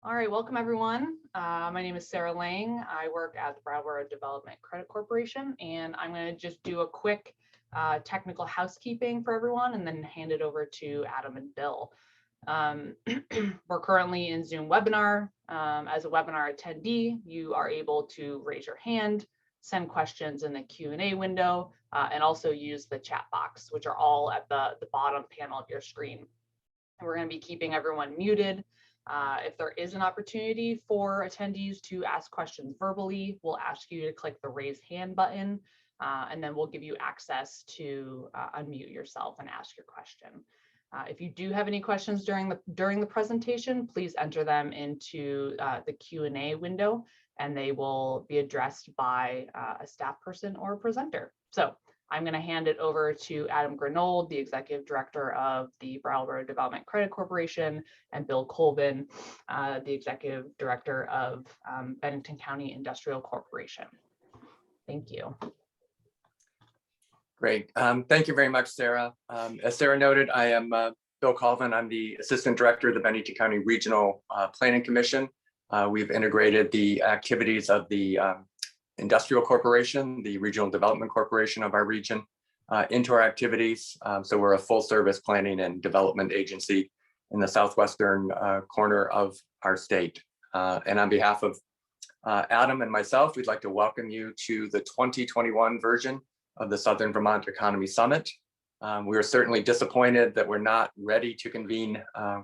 All right, welcome everyone. My name is Sarah Lang. I work at the Brattleboro Development Credit Corporation, and I'm going to just do a quick technical housekeeping for everyone and then hand it over to Adam and Bill. We're currently in Zoom webinar. As a webinar attendee, you are able to raise your hand, send questions in the Q&A window, and also use the chat box, which are all at the bottom panel of your screen. And we're going to be keeping everyone muted. If there is an opportunity for attendees to ask questions verbally, we'll ask you to click the raise hand button, and then we'll give you access to unmute yourself and ask your question. If you do have any questions during the presentation, please enter them into the Q&A window, and they will be addressed by a staff person or a presenter. So I'm going to hand it over to Adam Grenold, the Executive Director of the Brattleboro Development Credit Corporation, and Bill Colvin, the Executive Director of Bennington County Industrial Corporation. Thank you. Great. Thank you very much, Sarah. As Sarah noted, I am Bill Colvin. I'm the Assistant Director of the Bennington County Regional Planning Commission. We've integrated the activities of the Industrial Corporation, the Regional Development Corporation of our region, into our activities. So we're a full service planning and development agency in the southwestern corner of our state. And on behalf of Adam and myself, we'd like to welcome you to the 2021 version of the Southern Vermont Economy Summit. We are certainly disappointed that we're not ready to convene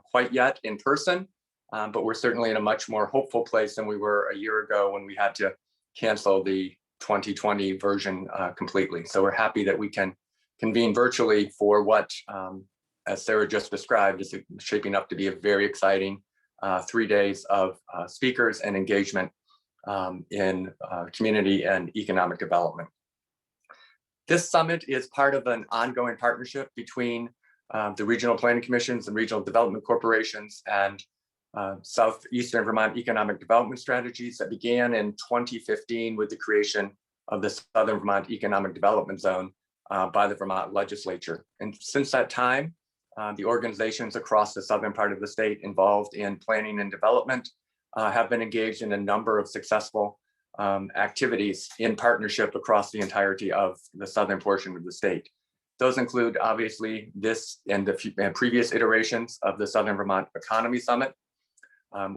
quite yet in person, but we're certainly in a much more hopeful place than we were a year ago when we had to cancel the 2020 version completely. So we're happy that we can convene virtually for what, as Sarah just described, is shaping up to be a very exciting 3 days of speakers and engagement in community and economic development. This summit is part of an ongoing partnership between the regional planning commissions and regional development corporations and Southeastern Vermont Economic Development Strategies that began in 2015 with the creation of the Southern Vermont Economic Development Zone by the Vermont legislature. And since that time, the organizations across the southern part of the state involved in planning and development have been engaged in a number of successful activities in partnership across the entirety of the southern portion of the state. Those include obviously this and the previous iterations of the Southern Vermont Economy Summit.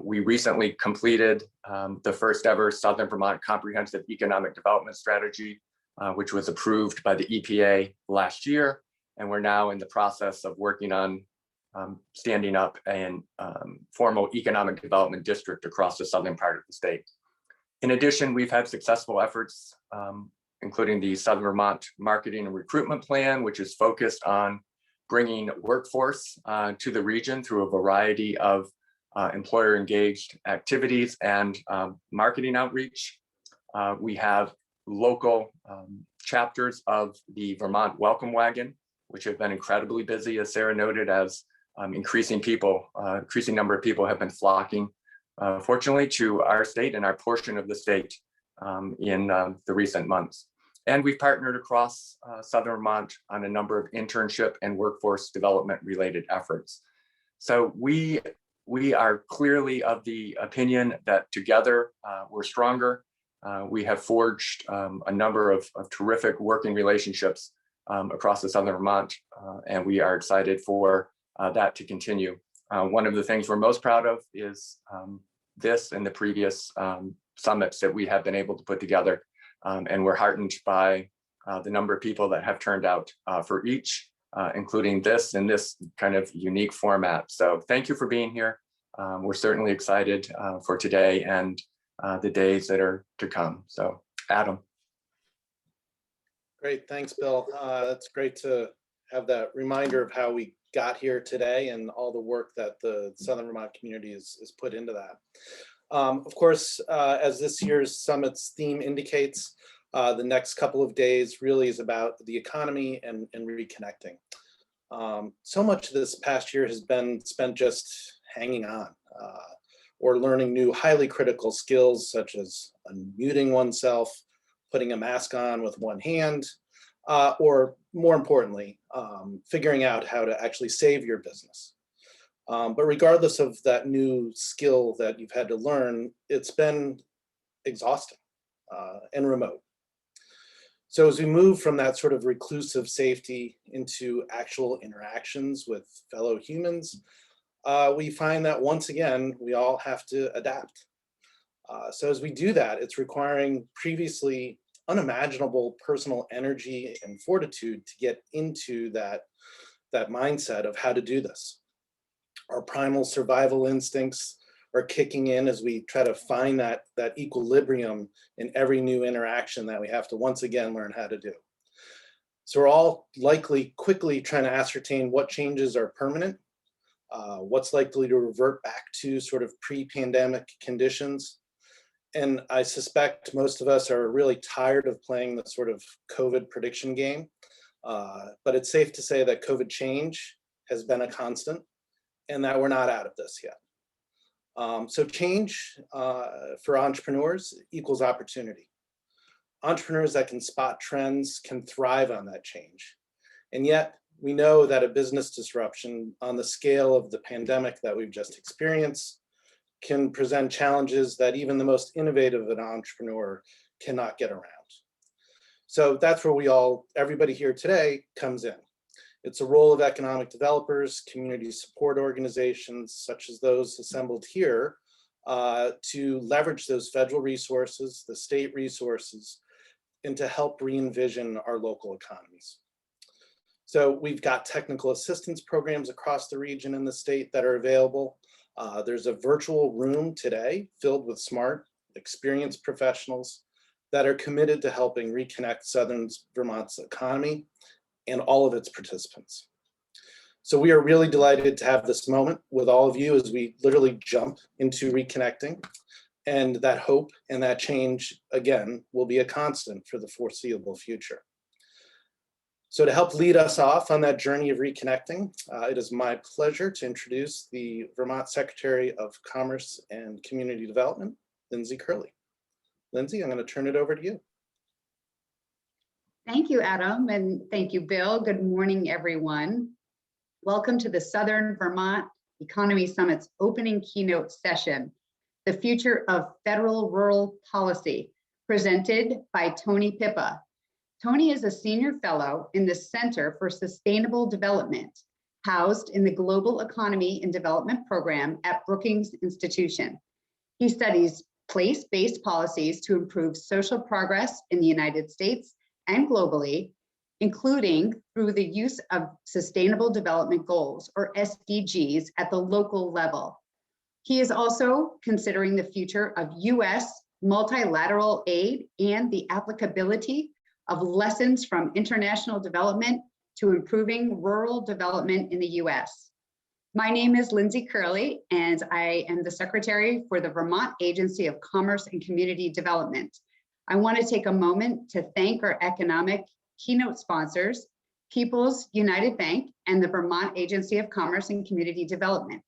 We recently completed the first ever Southern Vermont Comprehensive Economic Development Strategy, which was approved by the EPA last year. And we're now in the process of working on standing up a formal economic development district across the southern part of the state. In addition, we've had successful efforts, including the Southern Vermont Marketing and Recruitment Plan, which is focused on bringing workforce to the region through a variety of employer engaged activities and marketing outreach. We have local chapters of the Vermont Welcome Wagon, which have been incredibly busy, as Sarah noted, as increasing number of people have been flocking, fortunately, to our state and our portion of the state in the recent months. And we've partnered across Southern Vermont on a number of internship and workforce development related efforts. So we are clearly of the opinion that together we're stronger. We have forged a number of terrific working relationships across the Southern Vermont, and we are excited for that to continue. One of the things we're most proud of is this and the previous summits that we have been able to put together, and we're heartened by the number of people that have turned out for each, including this in this kind of unique format. So thank you for being here. We're certainly excited for today and the days that are to come. So Adam. Great, thanks, Bill. That's great to have that reminder of how we got here today and all the work that the Southern Vermont community is put into that. Of course, as this year's summit's theme indicates, the next couple of days really is about the economy and reconnecting. So much this past year has been spent just hanging on or learning new highly critical skills such as unmuting oneself, putting a mask on with one hand, or more importantly, figuring out how to actually save your business. But regardless of that new skill that you've had to learn, it's been exhausting and remote. So as we move from that sort of reclusive safety into actual interactions with fellow humans, we find that once again, we all have to adapt. So as we do that, it's requiring previously unimaginable personal energy and fortitude to get into that mindset of how to do this. Our primal survival instincts are kicking in as we try to find that equilibrium in every new interaction that we have to once again learn how to do. So we're all likely quickly trying to ascertain what changes are permanent, what's likely to revert back to sort of pre-pandemic conditions. And I suspect most of us are really tired of playing the sort of COVID prediction game, but it's safe to say that COVID change has been a constant and that we're not out of this yet. So change for entrepreneurs equals opportunity. Entrepreneurs that can spot trends can thrive on that change. And yet we know that a business disruption on the scale of the pandemic that we've just experienced can present challenges that even the most innovative of an entrepreneur cannot get around. So that's where everybody here today comes in. It's a role of economic developers, community support organizations, such as those assembled here, to leverage those federal resources, the state resources, and to help re-envision our local economies. So we've got technical assistance programs across the region and the state that are available. There's a virtual room today filled with smart, experienced professionals that are committed to helping reconnect Southern Vermont's economy and all of its participants. So we are really delighted to have this moment with all of you as we literally jump into reconnecting, and that hope and that change, again, will be a constant for the foreseeable future. So to help lead us off on that journey of reconnecting, it is my pleasure to introduce the Vermont Secretary of Commerce and Community Development, Lindsay Curley. Lindsay, I'm going to turn it over to you. Thank you, Adam, and thank you, Bill. Good morning, everyone. Welcome to the Southern Vermont Economy Summit's opening keynote session, The Future of Federal Rural Policy, presented by Tony Pipa. Tony is a senior fellow in the Center for Sustainable Development, housed in the Global Economy and Development Program at Brookings Institution. He studies place-based policies to improve social progress in the United States and globally, including through the use of Sustainable Development Goals, or SDGs, at the local level. He is also considering the future of US multilateral aid and the applicability of lessons from international development to improving rural development in the US. My name is Lindsay Curley, and I am the Secretary for the Vermont Agency of Commerce and Community Development. I want to take a moment to thank our economic keynote sponsors, People's United Bank and the Vermont Agency of Commerce and Community Development.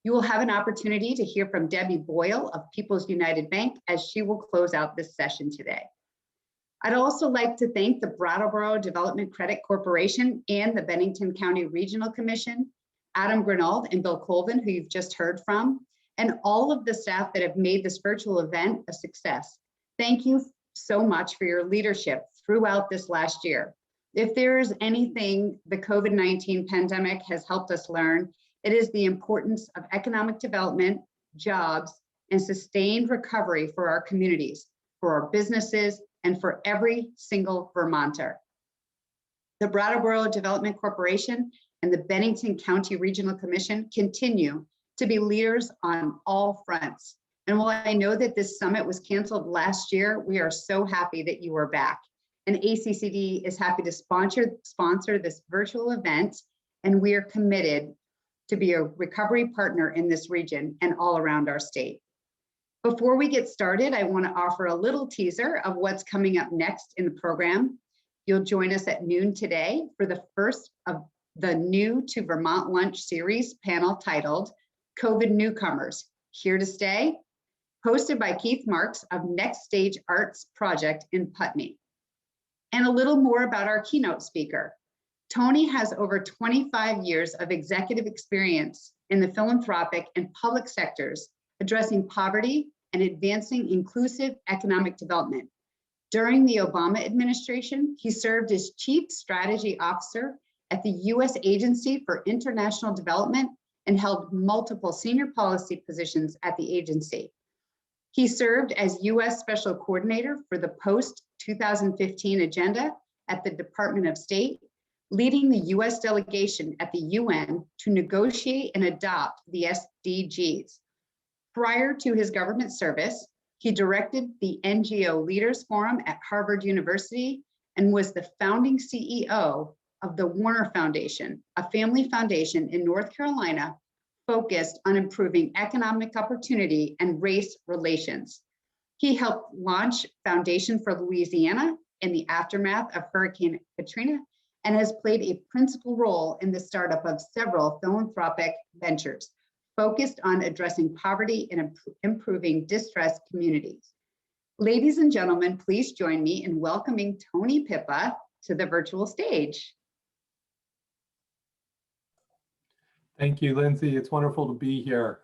You will have an opportunity to hear from Debbie Boyle of People's United Bank as she will close out this session today. I'd also like to thank the Brattleboro Development Credit Corporation and the Bennington County Regional Commission, Adam Grinald and Bill Colvin, who you've just heard from, and all of the staff that have made this virtual event a success. Thank you so much for your leadership throughout this last year. If there's anything the COVID-19 pandemic has helped us learn, it is the importance of economic development, jobs, and sustained recovery for our communities, for our businesses, and for every single Vermonter. The Brattleboro Development Corporation and the Bennington County Regional Commission continue to be leaders on all fronts. And while I know that this summit was canceled last year, we are so happy that you are back. And ACCD is happy to sponsor this virtual event, and we are committed to be a recovery partner in this region and all around our state. Before we get started, I want to offer a little teaser of what's coming up next in the program. You'll join us at noon today for the first of the New to Vermont Lunch series panel titled COVID Newcomers, Here to Stay, hosted by Keith Marks of Next Stage Arts Project in Putney. And a little more about our keynote speaker. Tony has over 25 years of executive experience in the philanthropic and public sectors, addressing poverty and advancing inclusive economic development. During the Obama administration, he served as Chief Strategy Officer at the U.S. Agency for International Development and held multiple senior policy positions at the agency. He served as U.S. Special Coordinator for the post-2015 agenda at the Department of State, leading the U.S. delegation at the UN to negotiate and adopt the SDGs. Prior to his government service, he directed the NGO Leaders Forum at Harvard University and was the founding CEO of the Warner Foundation, a family foundation in North Carolina focused on improving economic opportunity and race relations. He helped launch Foundation for Louisiana in the aftermath of Hurricane Katrina and has played a principal role in the startup of several philanthropic ventures focused on addressing poverty and improving distressed communities. Ladies and gentlemen, please join me in welcoming Tony Pipa to the virtual stage. Thank you, Lindsay. It's wonderful to be here.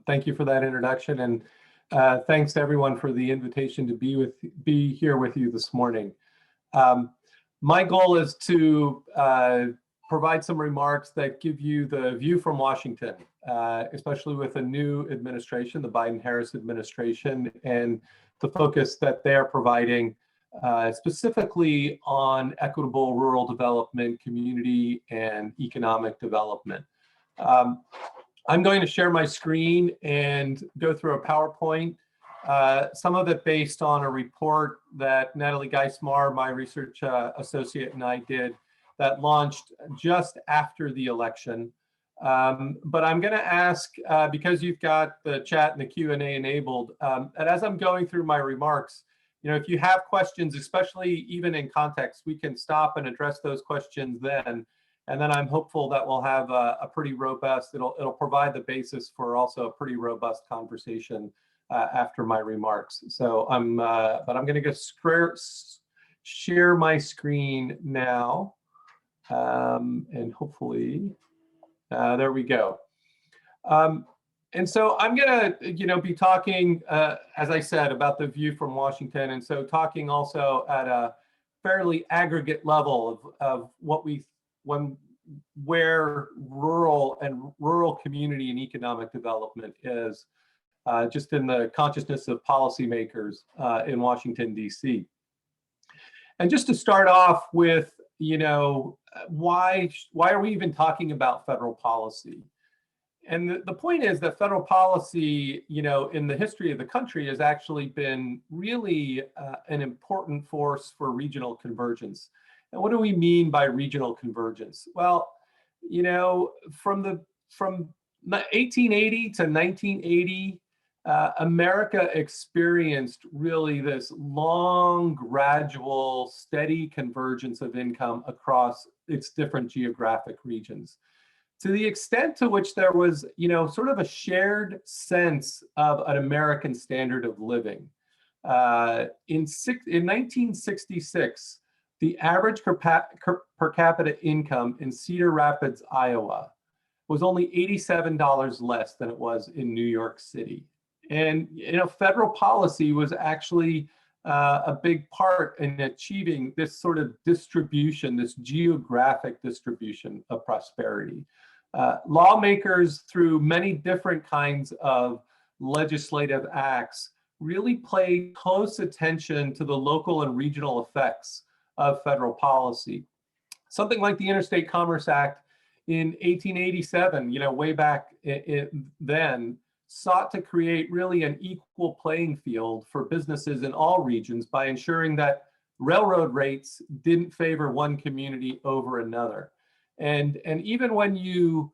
Thank you for that introduction, and thanks to everyone for the invitation to be here with you this morning. My goal is to provide some remarks that give you the view from Washington, especially with a new administration, the Biden-Harris administration, and the focus that they're providing specifically on equitable rural development, community, and economic development. I'm going to share my screen and go through a PowerPoint, some of it based on a report that Natalie Geismar, my research associate, and I did that launched just after the election. But I'm going to ask, because you've got the chat and the Q&A enabled, and as I'm going through my remarks, if you have questions, especially even in context, we can stop and address those questions then. And then I'm hopeful that we'll have a pretty robust, it'll provide the basis for also a pretty robust conversation after my remarks. So but I'm going to share my screen now. And hopefully, there we go. And so I'm going to, be talking, as I said, about the view from Washington. And so talking also at a fairly aggregate level of where rural community and economic development is, just in the consciousness of policymakers in Washington, D.C. And just to start off with, why are we even talking about federal policy? And the point is that federal policy, in the history of the country has actually been really an important force for regional convergence. And what do we mean by regional convergence? Well, from 1880 to 1980, America experienced really this long, gradual, steady convergence of income across its different geographic regions, to the extent to which there was, sort of a shared sense of an American standard of living. In 1966, the average per capita income in Cedar Rapids, Iowa, was only $87 less than it was in New York City. And federal policy was actually a big part in achieving this sort of distribution, this geographic distribution of prosperity. Lawmakers, through many different kinds of legislative acts, really paid close attention to the local and regional effects of federal policy. Something like the Interstate Commerce Act in 1887, way back then, sought to create really an equal playing field for businesses in all regions by ensuring that railroad rates didn't favor one community over another. And even when you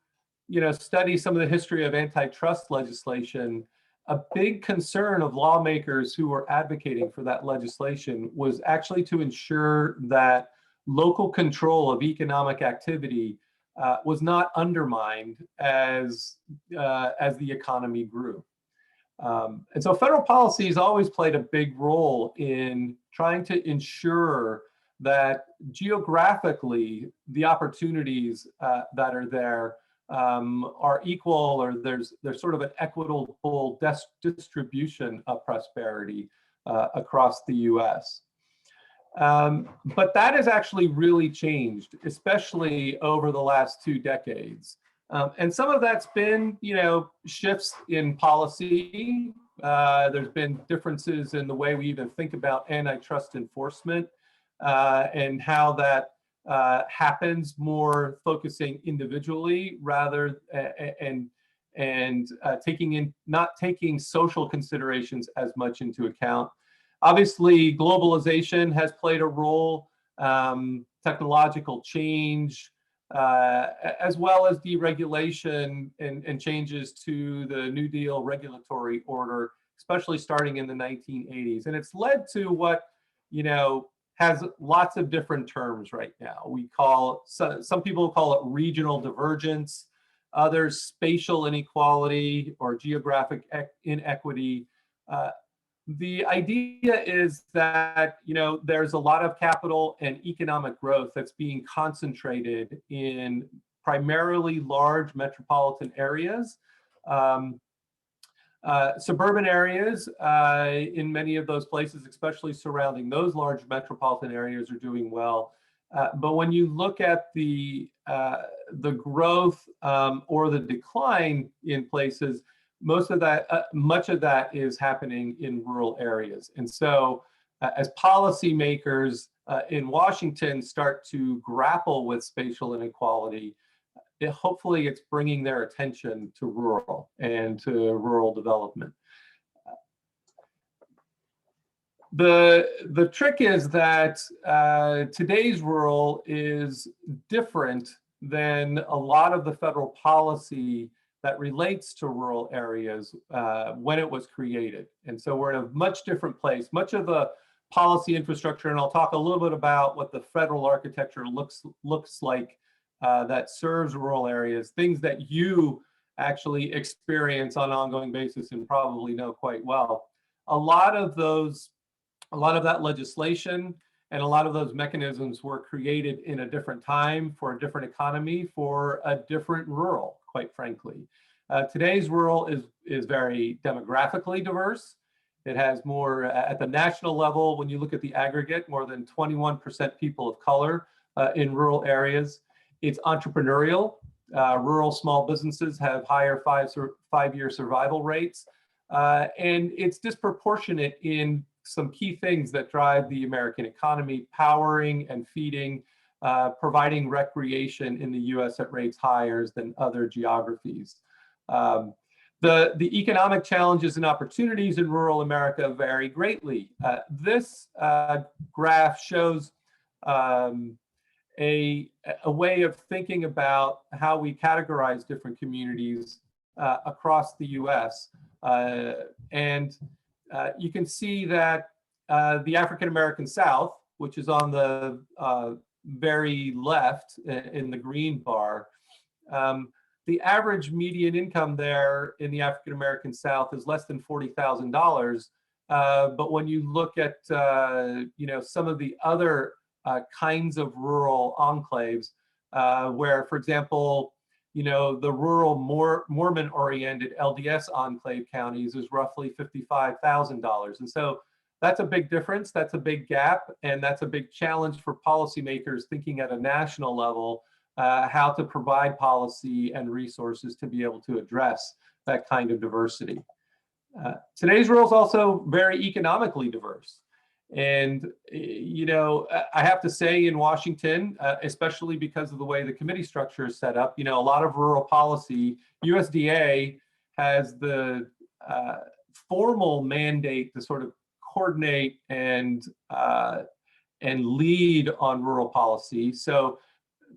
study some of the history of antitrust legislation, a big concern of lawmakers who were advocating for that legislation was actually to ensure that local control of economic activity was not undermined as the economy grew. And so federal policy has always played a big role in trying to ensure that geographically the opportunities that are there are equal, or there's sort of an equitable distribution of prosperity across the US. But that has actually really changed, especially over the last 2 decades. And some of that's been, shifts in policy. There's been differences in the way we even think about antitrust enforcement and how that happens, more focusing individually rather and not taking social considerations as much into account. Obviously, globalization has played a role, technological change, as well as deregulation and changes to the New Deal regulatory order, especially starting in the 1980s. And it's led to what, has lots of different terms right now. Some people call it regional divergence, others spatial inequality or geographic inequity. The idea is that, there's a lot of capital and economic growth that's being concentrated in primarily large metropolitan areas. Suburban areas in many of those places, especially surrounding those large metropolitan areas, are doing well. But when you look at the growth or the decline in places, much of that is happening in rural areas. And so as policymakers in Washington start to grapple with spatial inequality, hopefully it's bringing their attention to rural and to rural development. The trick is that today's rural is different than a lot of the federal policy that relates to rural areas when it was created. And so we're in a much different place. Much of the policy infrastructure, and I'll talk a little bit about what the federal architecture looks like that serves rural areas, things that you actually experience on an ongoing basis and probably know quite well. A lot of that legislation and a lot of those mechanisms were created in a different time for a different economy, for a different rural, quite frankly. Today's rural is very demographically diverse. It has more at the national level. When you look at the aggregate, more than 21% people of color in rural areas. It's entrepreneurial. Rural small businesses have higher five-year survival rates. And it's disproportionate in some key things that drive the American economy: powering and feeding, providing recreation in the US at rates higher than other geographies. The economic challenges and opportunities in rural America vary greatly. This graph shows a way of thinking about how we categorize different communities across the US. And you can see that the African-American South, which is on the very left in the green bar, the average median income there in the African-American South is less than $40,000. But when you look at some of the other kinds of rural enclaves, where, for example, the rural Mormon-oriented LDS enclave counties is roughly $55,000. And so that's a big difference, that's a big gap, and that's a big challenge for policymakers thinking at a national level how to provide policy and resources to be able to address that kind of diversity. Today's rural is also very economically diverse. And, I have to say in Washington, especially because of the way the committee structure is set up, a lot of rural policy, USDA has the formal mandate to sort of coordinate and lead on rural policy. So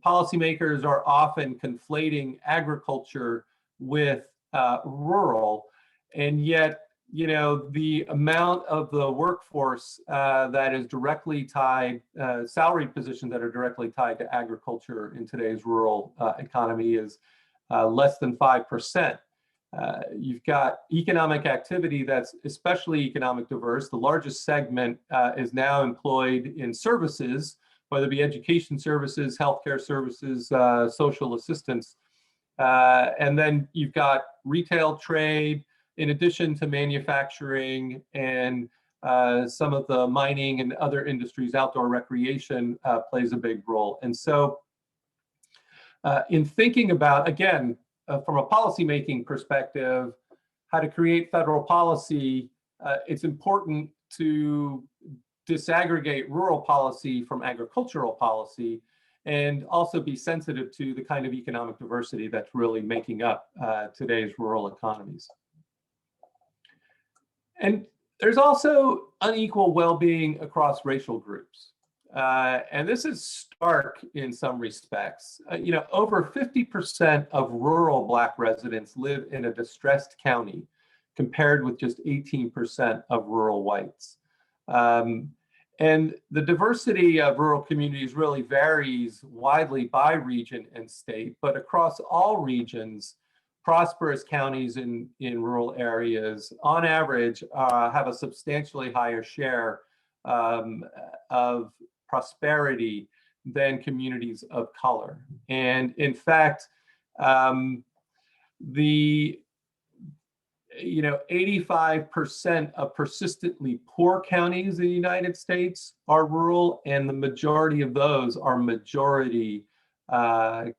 policymakers are often conflating agriculture with rural, and yet the amount of the workforce that is directly tied, salaried positions that are directly tied to agriculture in today's rural economy is less than 5%. You've got economic activity that's especially economic diverse. The largest segment is now employed in services, whether it be education services, healthcare services, social assistance. And then you've got retail trade, in addition to manufacturing and some of the mining and other industries. Outdoor recreation plays a big role. And so in thinking about, again, from a policymaking perspective, how to create federal policy, it's important to disaggregate rural policy from agricultural policy, and also be sensitive to the kind of economic diversity that's really making up today's rural economies. And there's also unequal well-being across racial groups. And this is stark in some respects. Over 50% of rural Black residents live in a distressed county, compared with just 18% of rural whites. And the diversity of rural communities really varies widely by region and state, but across all regions, prosperous counties in rural areas, on average, have a substantially higher share of prosperity than communities of color. And in fact, 85% of persistently poor counties in the United States are rural, and the majority of those are majority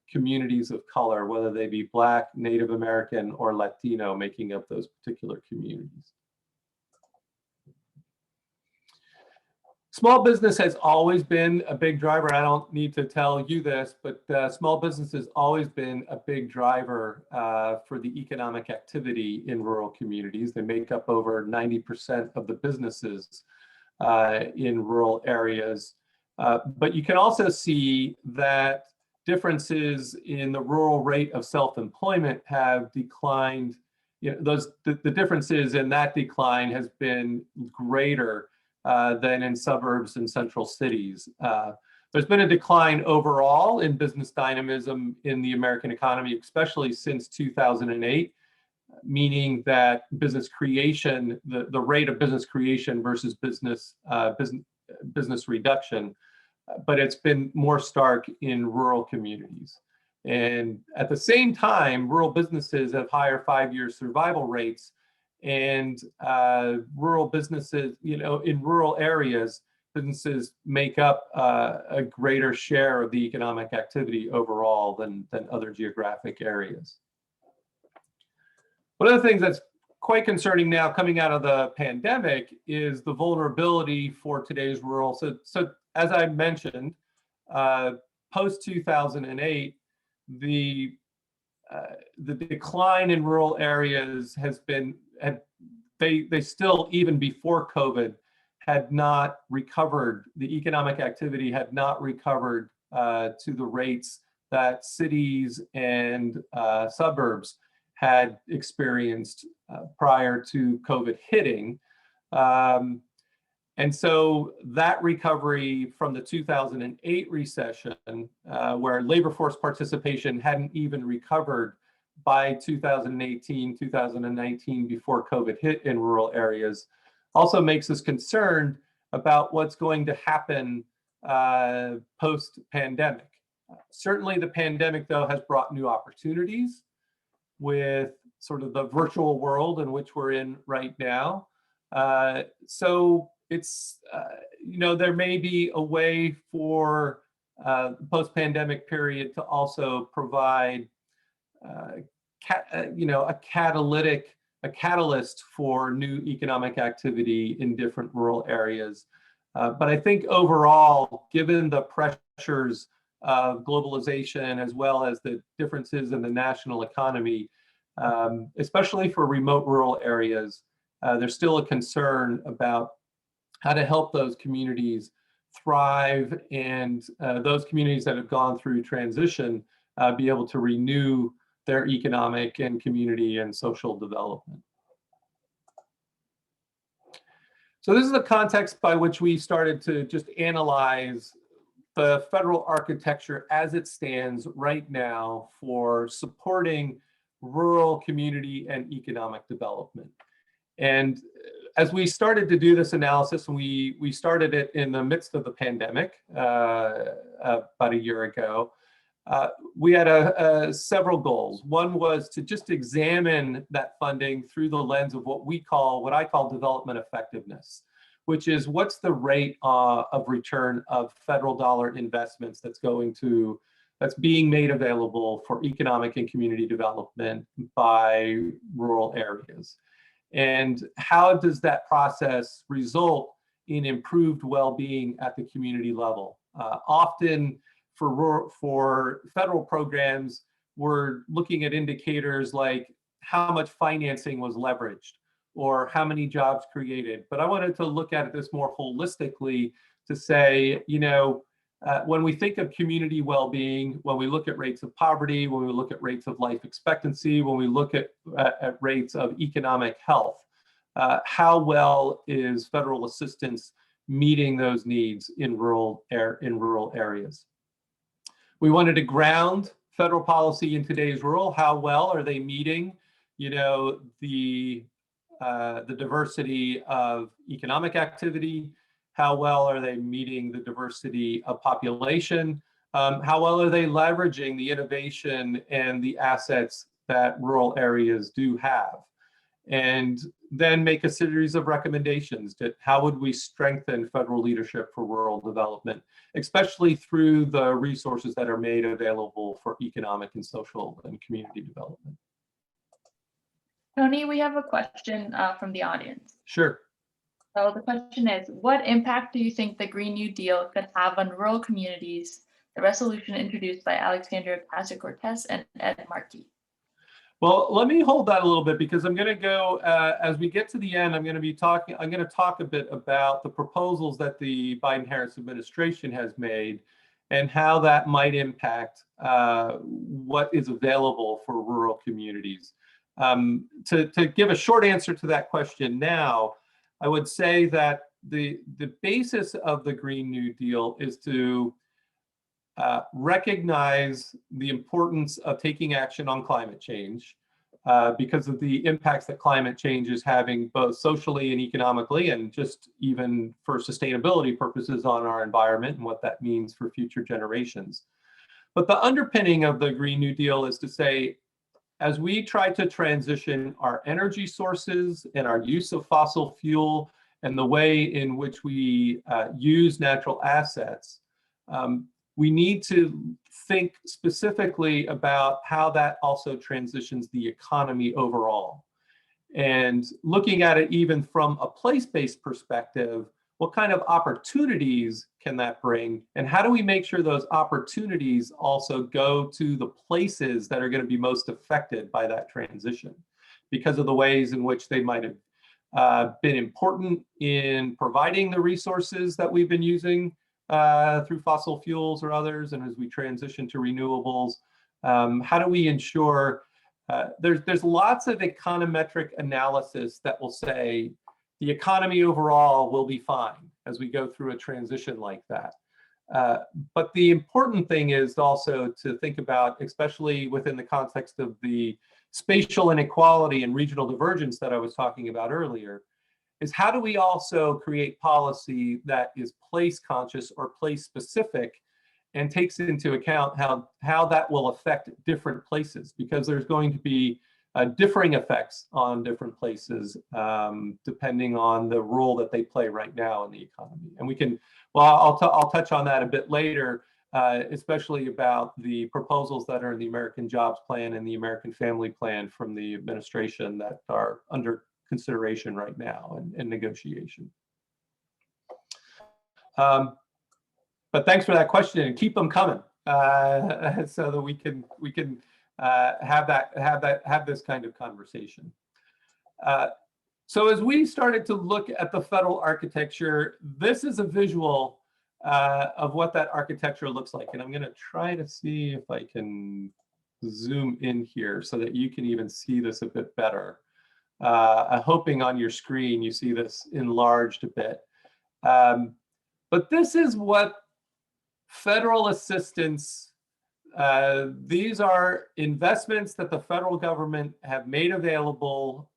communities of color, whether they be Black, Native American, or Latino, making up those particular communities. Small business has always been a big driver. I don't need to tell you this, but small business has always been a big driver for the economic activity in rural communities. They make up over 90% of the businesses in rural areas. But you can also see that differences in the rural rate of self-employment have declined. The differences in that decline has been greater than in suburbs and central cities. There's been a decline overall in business dynamism in the American economy, especially since 2008, meaning that business creation, the rate of business creation versus business reduction, but it's been more stark in rural communities. And at the same time, rural businesses have higher 5-year survival rates, and rural businesses, in rural areas, businesses make up a greater share of the economic activity overall than other geographic areas. One of the things that's quite concerning now coming out of the pandemic is the vulnerability for today's rural. So as I mentioned, post 2008, the decline in rural areas has been, they still, even before COVID, had not recovered. The economic activity had not recovered to the rates that cities and suburbs had experienced prior to COVID hitting. And so that recovery from the 2008 recession, where labor force participation hadn't even recovered by 2018, 2019, before COVID hit in rural areas, also makes us concerned about what's going to happen post-pandemic. Certainly the pandemic, though, has brought new opportunities with sort of the virtual world in which we're in right now. So it's, there may be a way for the post-pandemic period to also provide a catalyst for new economic activity in different rural areas. But I think overall, given the pressures of globalization, as well as the differences in the national economy, especially for remote rural areas, there's still a concern about how to help those communities thrive, and those communities that have gone through transition be able to renew their economic and community and social development. So this is the context by which we started to just analyze the federal architecture as it stands right now for supporting rural community and economic development. And as we started to do this analysis, and we started it in the midst of the pandemic about a year ago, We had several goals. One was to just examine that funding through the lens of what I call development effectiveness, which is what's the rate of return of federal dollar investments that's being made available for economic and community development by rural areas. And how does that process result in improved well-being at the community level? Often for federal programs, we're looking at indicators like how much financing was leveraged or how many jobs created. But I wanted to look at this more holistically to say, when we think of community well-being, when we look at rates of poverty, when we look at rates of life expectancy, when we look at rates of economic health, how well is federal assistance meeting those needs in rural areas? We wanted to ground federal policy in today's rural. How well are they meeting, the diversity of economic activity? How well are they meeting the diversity of population? How well are they leveraging the innovation and the assets that rural areas do have? And then make a series of recommendations that how would we strengthen federal leadership for rural development, especially through the resources that are made available for economic and social and community development. Tony, we have a question from the audience. Sure. So the question is, what impact do you think the Green New Deal could have on rural communities? The resolution introduced by Alexandria Ocasio-Cortez and Ed Markey. Well, let me hold that a little bit because I'm going to go, as we get to the end, I'm going to talk a bit about the proposals that the Biden-Harris administration has made and how that might impact what is available for rural communities. To give a short answer to that question now, I would say that the basis of the Green New Deal is to recognize the importance of taking action on climate change because of the impacts that climate change is having both socially and economically, and just even for sustainability purposes on our environment and what that means for future generations. But the underpinning of the Green New Deal is to say, as we try to transition our energy sources and our use of fossil fuel and the way in which we use natural assets, we need to think specifically about how that also transitions the economy overall. And looking at it even from a place-based perspective, what kind of opportunities can that bring? And how do we make sure those opportunities also go to the places that are going to be most affected by that transition because of the ways in which they might have been important in providing the resources that we've been using through fossil fuels or others, and as we transition to renewables, how do we ensure there's lots of econometric analysis that will say the economy overall will be fine as we go through a transition like that. But the important thing is also to think about, especially within the context of the spatial inequality and regional divergence that I was talking about earlier, is how do we also create policy that is place conscious or place specific and takes into account how that will affect different places, because there's going to be differing effects on different places depending on the role that they play right now in the economy. And we can, well, I'll touch on that a bit later, especially about the proposals that are in the American Jobs Plan and the American Family Plan from the administration that are under consideration right now and negotiation. But thanks for that question, and keep them coming so that we can have this kind of conversation. So as we started to look at the federal architecture, this is a visual of what that architecture looks like, and I'm going to try to see if I can zoom in here so that you can even see this a bit better. I'm hoping on your screen you see this enlarged a bit. But this is what federal assistance, these are investments that the federal government have made available,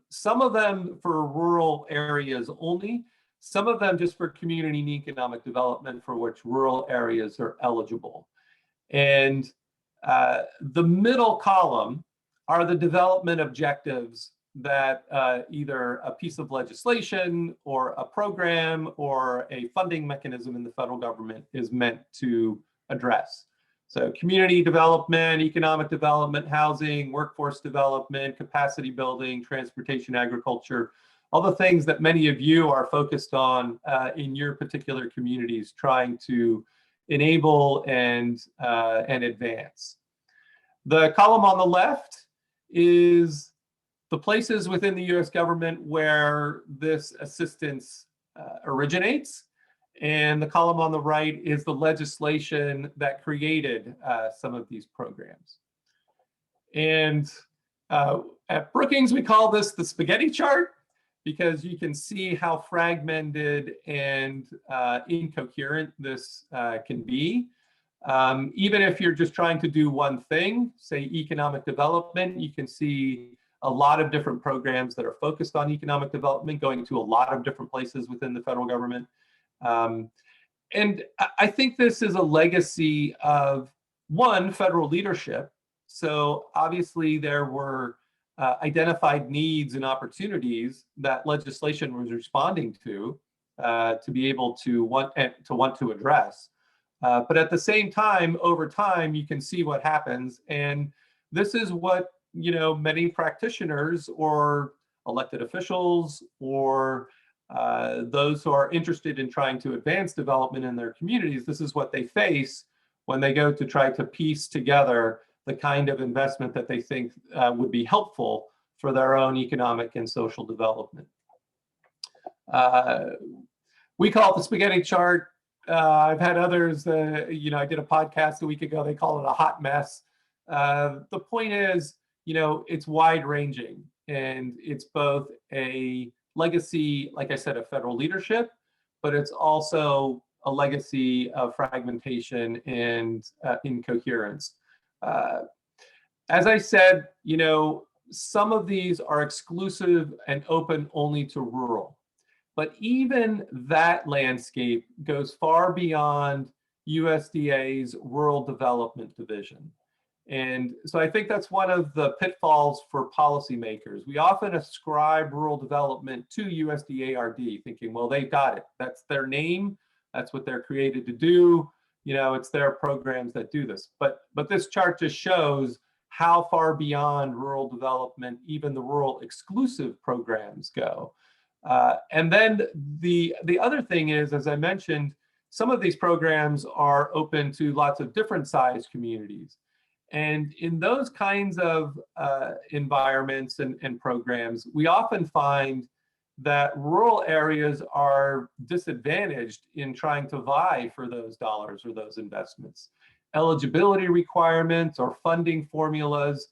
some of them for rural areas only, some of them just for community and economic development for which rural areas are eligible. And the middle column are the development objectives that either a piece of legislation or a program or a funding mechanism in the federal government is meant to address. So community development, economic development, housing, workforce development, capacity building, transportation, agriculture, all the things that many of you are focused on in your particular communities, trying to enable and advance. The column on the left is the places within the US government where this assistance originates. And the column on the right is the legislation that created some of these programs. And at Brookings, we call this the spaghetti chart, because you can see how fragmented and incoherent this can be. Even if you're just trying to do one thing, say economic development, you can see a lot of different programs that are focused on economic development going to a lot of different places within the federal government. And I think this is a legacy of, one, federal leadership. So obviously there were identified needs and opportunities that legislation was responding to be able to want to address. But at the same time, over time, you can see what happens. And this is what, many practitioners or elected officials or those who are interested in trying to advance development in their communities, this is what they face when they go to try to piece together the kind of investment that they think would be helpful for their own economic and social development. We call it the spaghetti chart. I've had others, I did a podcast a week ago, they call it a hot mess. The point is, it's wide ranging, and it's both a legacy, like I said, of federal leadership, but it's also a legacy of fragmentation and incoherence. As I said, some of these are exclusive and open only to rural, but even that landscape goes far beyond USDA's Rural Development Division. And so I think that's one of the pitfalls for policymakers. We often ascribe rural development to USDA-RD, thinking, well, they've got it. That's their name. That's what they're created to do. It's their programs that do this. But this chart just shows how far beyond rural development even the rural exclusive programs go. And then the other thing is, as I mentioned, some of these programs are open to lots of different size communities. And in those kinds of environments and programs, we often find that rural areas are disadvantaged in trying to vie for those dollars or those investments. Eligibility requirements or funding formulas,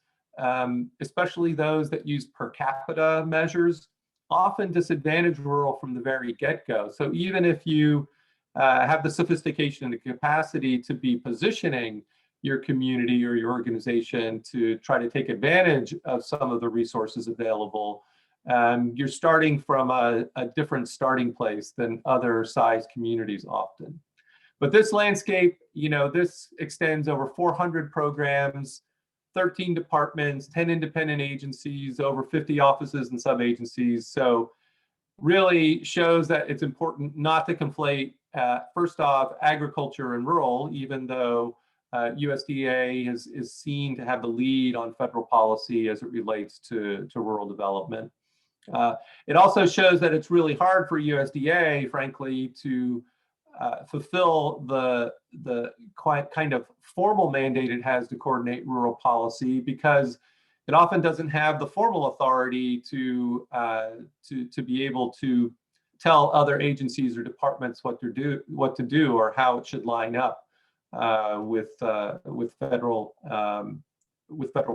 especially those that use per capita measures, often disadvantage rural from the very get-go. So even if you have the sophistication and the capacity to be positioning your community or your organization to try to take advantage of some of the resources available, you're starting from a different starting place than other size communities often. But this landscape, this extends over 400 programs, 13 departments, 10 independent agencies, over 50 offices and sub-agencies. So really shows that it's important not to conflate, first off, agriculture and rural, even though USDA is seen to have the lead on federal policy as it relates to rural development. It also shows that it's really hard for USDA, frankly, to fulfill the kind of formal mandate it has to coordinate rural policy, because it often doesn't have the formal authority to be able to tell other agencies or departments what to do or how it should line up with federal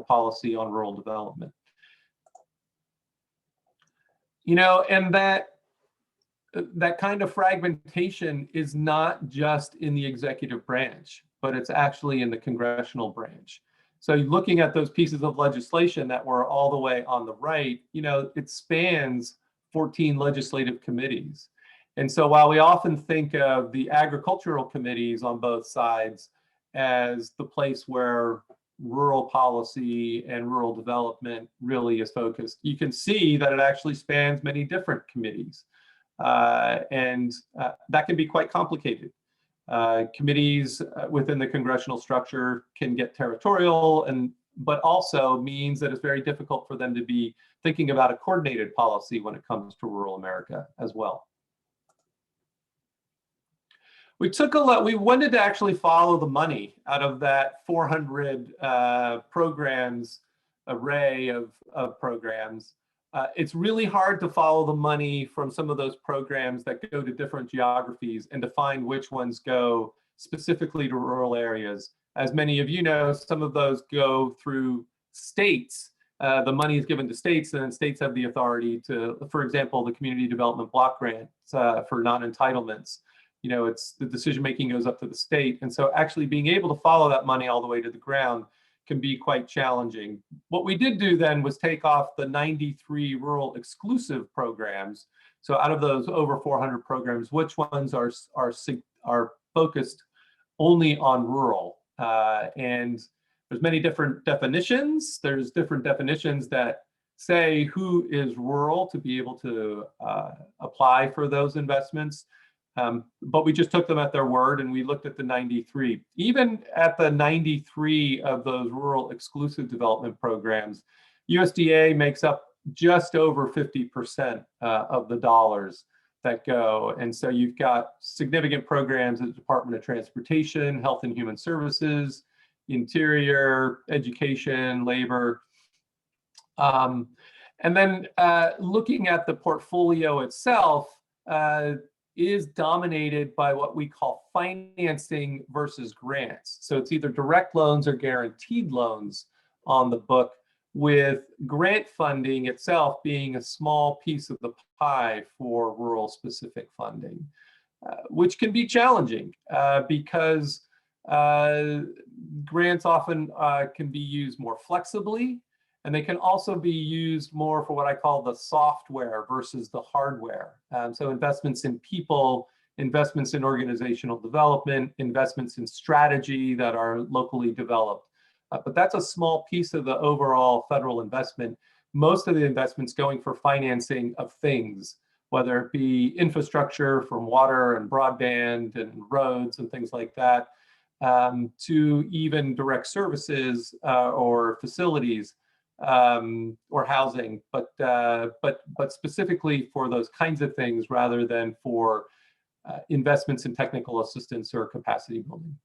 policy on rural development. And that kind of fragmentation is not just in the executive branch, but it's actually in the congressional branch. So looking at those pieces of legislation that were all the way on the right, it spans 14 legislative committees. And so while we often think of the agricultural committees on both sides as the place where rural policy and rural development really is focused. You can see that it actually spans many different committees, and that can be quite complicated. Committees within the congressional structure can get territorial, but also means that it's very difficult for them to be thinking about a coordinated policy when it comes to rural America as well. We wanted to actually follow the money out of that 400 programs, array of programs. It's really hard to follow the money from some of those programs that go to different geographies and to find which ones go specifically to rural areas. As many of you know, some of those go through states. The money is given to states, and then states have the authority to, for example, the community development block grants for non-entitlements. You know, it's the decision-making goes up to the state. And so actually being able to follow that money all the way to the ground can be quite challenging. What we did do then was take off the 93 rural exclusive programs. So out of those over 400 programs, which ones are focused only on rural? And there's many different definitions. There's different definitions that say who is rural to be able to apply for those investments. But we just took them at their word, and we looked at the 93. Even at the 93 of those rural exclusive development programs, USDA makes up just over 50% of the dollars that go. And so you've got significant programs at the Department of Transportation, Health and Human Services, Interior, Education, Labor. And then looking at the portfolio itself, is dominated by what we call financing versus grants. So it's either direct loans or guaranteed loans on the book, with grant funding itself being a small piece of the pie for rural specific funding, which can be challenging because grants often can be used more flexibly, and they can also be used more for what I call the software versus the hardware. So investments in people, investments in organizational development, investments in strategy that are locally developed. But that's a small piece of the overall federal investment. Most of the investments going for financing of things, whether it be infrastructure from water and broadband and roads and things like that, to even direct services or facilities. Or housing, but specifically for those kinds of things rather than for investments in technical assistance or capacity building.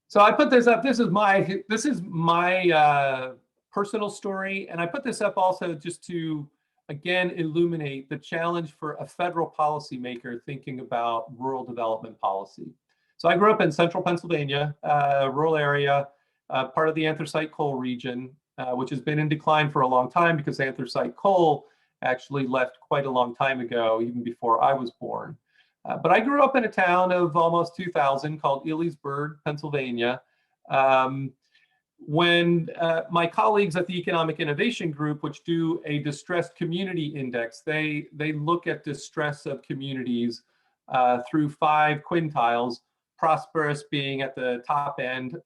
So I put this up. This is my personal story, and I put this up also just to again illuminate the challenge for a federal policymaker thinking about rural development policy. So I grew up in central Pennsylvania, rural area. Part of the anthracite coal region, which has been in decline for a long time because anthracite coal actually left quite a long time ago, even before I was born. But I grew up in a town of almost 2,000 called Ellisburg, Pennsylvania. When my colleagues at the Economic Innovation Group, which do a distressed community index, they look at distress of communities through 5 quintiles. Prosperous being at the top end,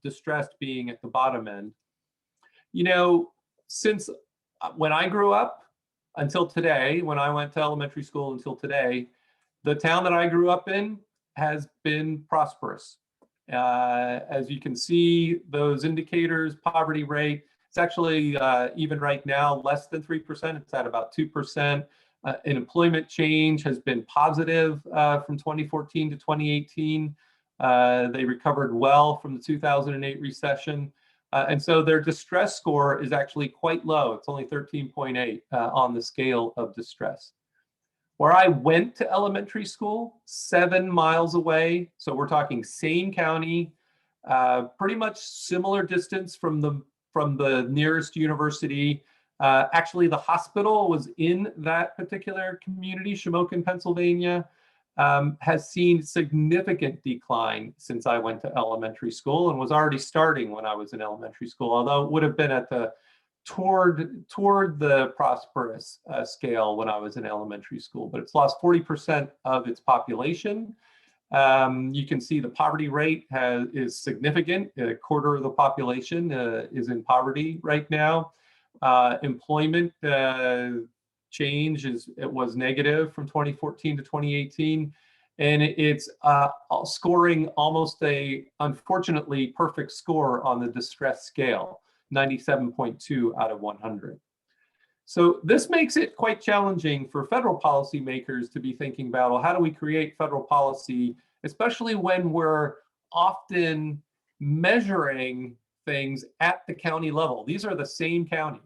distressed being at the bottom end. You know, since when I grew up until today, when I went to elementary school until today, the town that I grew up in has been prosperous. As you can see, those indicators, poverty rate, it's actually even right now less than 3%. It's at about 2%. Employment change has been positive from 2014 to 2018. They recovered well from the 2008 recession. And so their distress score is actually quite low. It's only 13.8 on the scale of distress. Where I went to elementary school, 7 miles away, so we're talking same county, pretty much similar distance from the nearest university. Actually, the hospital was in that particular community, Shamokin, Pennsylvania, has seen significant decline since I went to elementary school, and was already starting when I was in elementary school, although it would have been at the toward the prosperous scale when I was in elementary school. But it's lost 40% of its population, You can see the poverty rate is significant. A quarter of the population is in poverty right now. Employment change it was negative from 2014 to 2018. And it's scoring almost unfortunately, perfect score on the distress scale, 97.2 out of 100. So this makes it quite challenging for federal policymakers to be thinking about, well, how do we create federal policy, especially when we're often measuring things at the county level. These are the same county.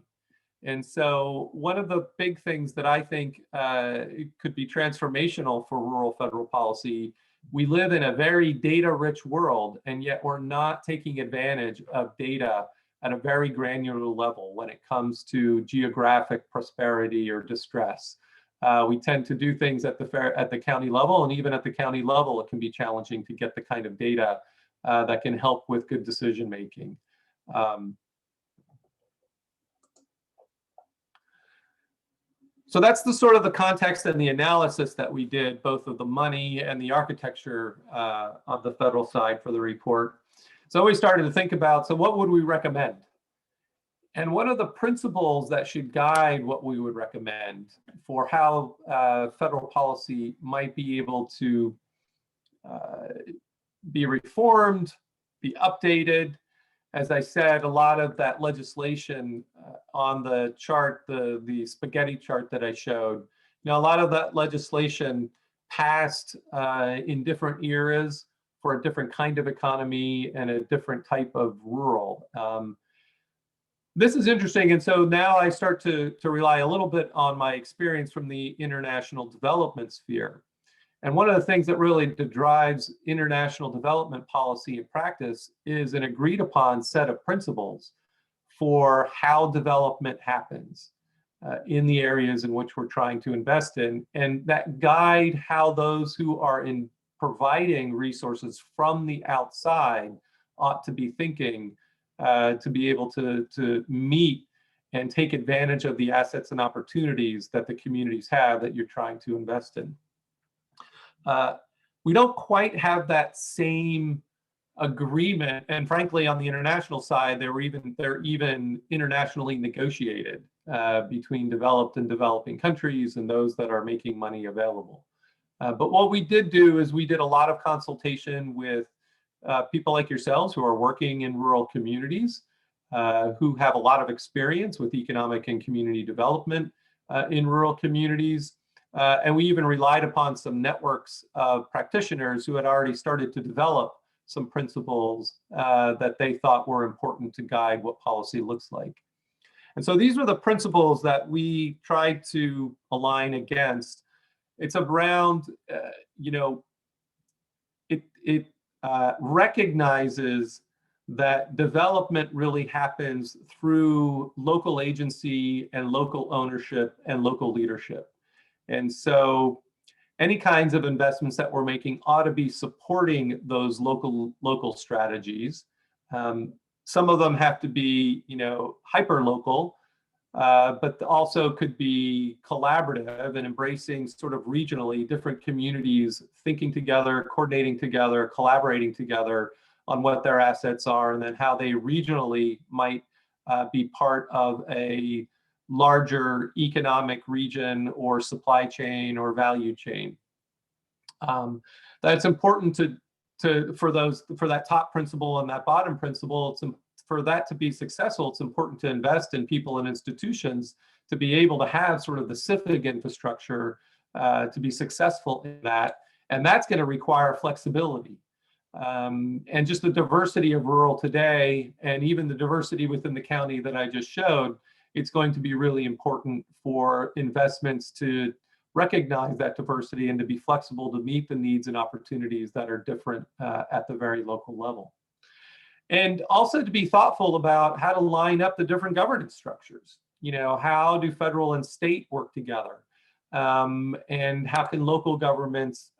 And so one of the big things that I think could be transformational for rural federal policy, we live in a very data-rich world, and yet we're not taking advantage of data at a very granular level when it comes to geographic prosperity or distress. We tend to do things at the county level, and even at the county level, it can be challenging to get the kind of data that can help with good decision making. So that's the sort of the context and the analysis that we did, both of the money and the architecture on the federal side for the report. So we started to think about, so what would we recommend? And one of the principles that should guide what we would recommend for how federal policy might be able to be reformed, be updated. As I said, a lot of that legislation on the chart, the spaghetti chart that I showed, a lot of that legislation passed in different eras for a different kind of economy and a different type of rural. This is interesting, and so now I start to rely a little bit on my experience from the international development sphere. And one of the things that really drives international development policy and practice is an agreed upon set of principles for how development happens in the areas in which we're trying to invest in, and that guide how those who are in providing resources from the outside ought to be thinking to be able to meet and take advantage of the assets and opportunities that the communities have that you're trying to invest in. We don't quite have that same agreement, and frankly, on the international side, they're even internationally negotiated between developed and developing countries and those that are making money available. But what we did do is we did a lot of consultation with people like yourselves who are working in rural communities, who have a lot of experience with economic and community development in rural communities. And we even relied upon some networks of practitioners who had already started to develop some principles that they thought were important to guide what policy looks like. And so these were the principles that we tried to align against. It's around, it recognizes that development really happens through local agency and local ownership and local leadership. And so any kinds of investments that we're making ought to be supporting those local strategies. Some of them have to be, hyper local, but also could be collaborative and embracing sort of regionally different communities, thinking together, coordinating together, collaborating together on what their assets are, and then how they regionally might be part of a larger economic region or supply chain or value chain. That's important for that top principle and that bottom principle. For that to be successful, it's important to invest in people and institutions to be able to have sort of the civic infrastructure to be successful in that. And that's going to require flexibility. And just the diversity of rural today, and even the diversity within the county that I just showed, it's going to be really important for investments to recognize that diversity and to be flexible to meet the needs and opportunities that are different at the very local level. And also to be thoughtful about how to line up the different governance structures. How do federal and state work together? And how can local governments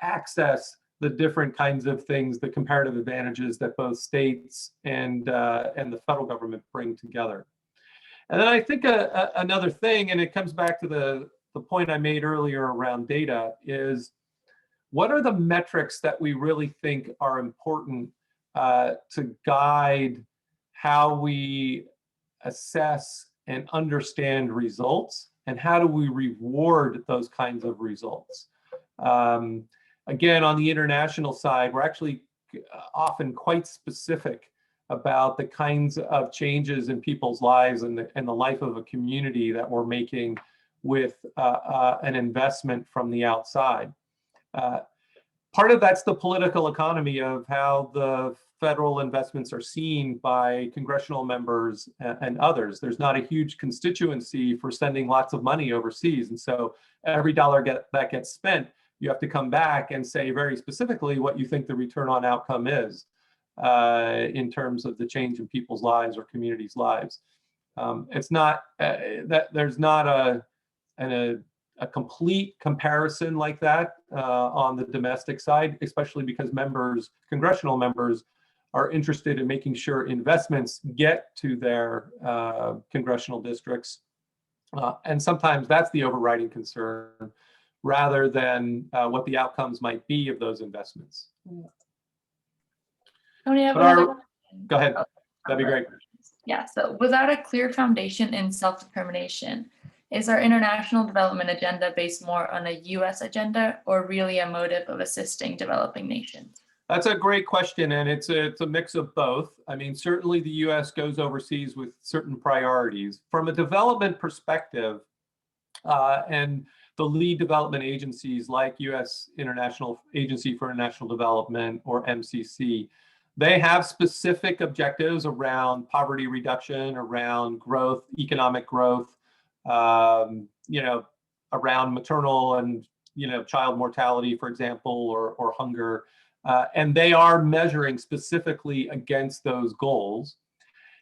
access the different kinds of things, the comparative advantages that both states and the federal government bring together. And then I think another thing, and it comes back to the point I made earlier around data, is what are the metrics that we really think are important to guide how we assess and understand results, and how do we reward those kinds of results? Again, on the international side, we're actually often quite specific about the kinds of changes in people's lives and the life of a community that we're making with an investment from the outside. Part of that's the political economy of how the federal investments are seen by congressional members and others. There's not a huge constituency for sending lots of money overseas. And so every dollar that gets spent, you have to come back and say very specifically what you think the return on outcome is in terms of the change in people's lives or communities' lives. It's not that there's not a complete comparison like that on the domestic side, especially because congressional members are interested in making sure investments get to their congressional districts. And sometimes that's the overriding concern rather than what the outcomes might be of those investments. Tony, I have But another question. Go ahead, that'd be great. Yeah, so without a clear foundation in self-determination, is our international development agenda based more on a US agenda or really a motive of assisting developing nations? That's a great question, and it's a mix of both. I mean, certainly the US goes overseas with certain priorities. From a development perspective, and the lead development agencies like US International Agency for International Development, or MCC, they have specific objectives around poverty reduction, around growth, economic growth, you know, around maternal and, you know, child mortality, for example, or hunger. And they are measuring specifically against those goals.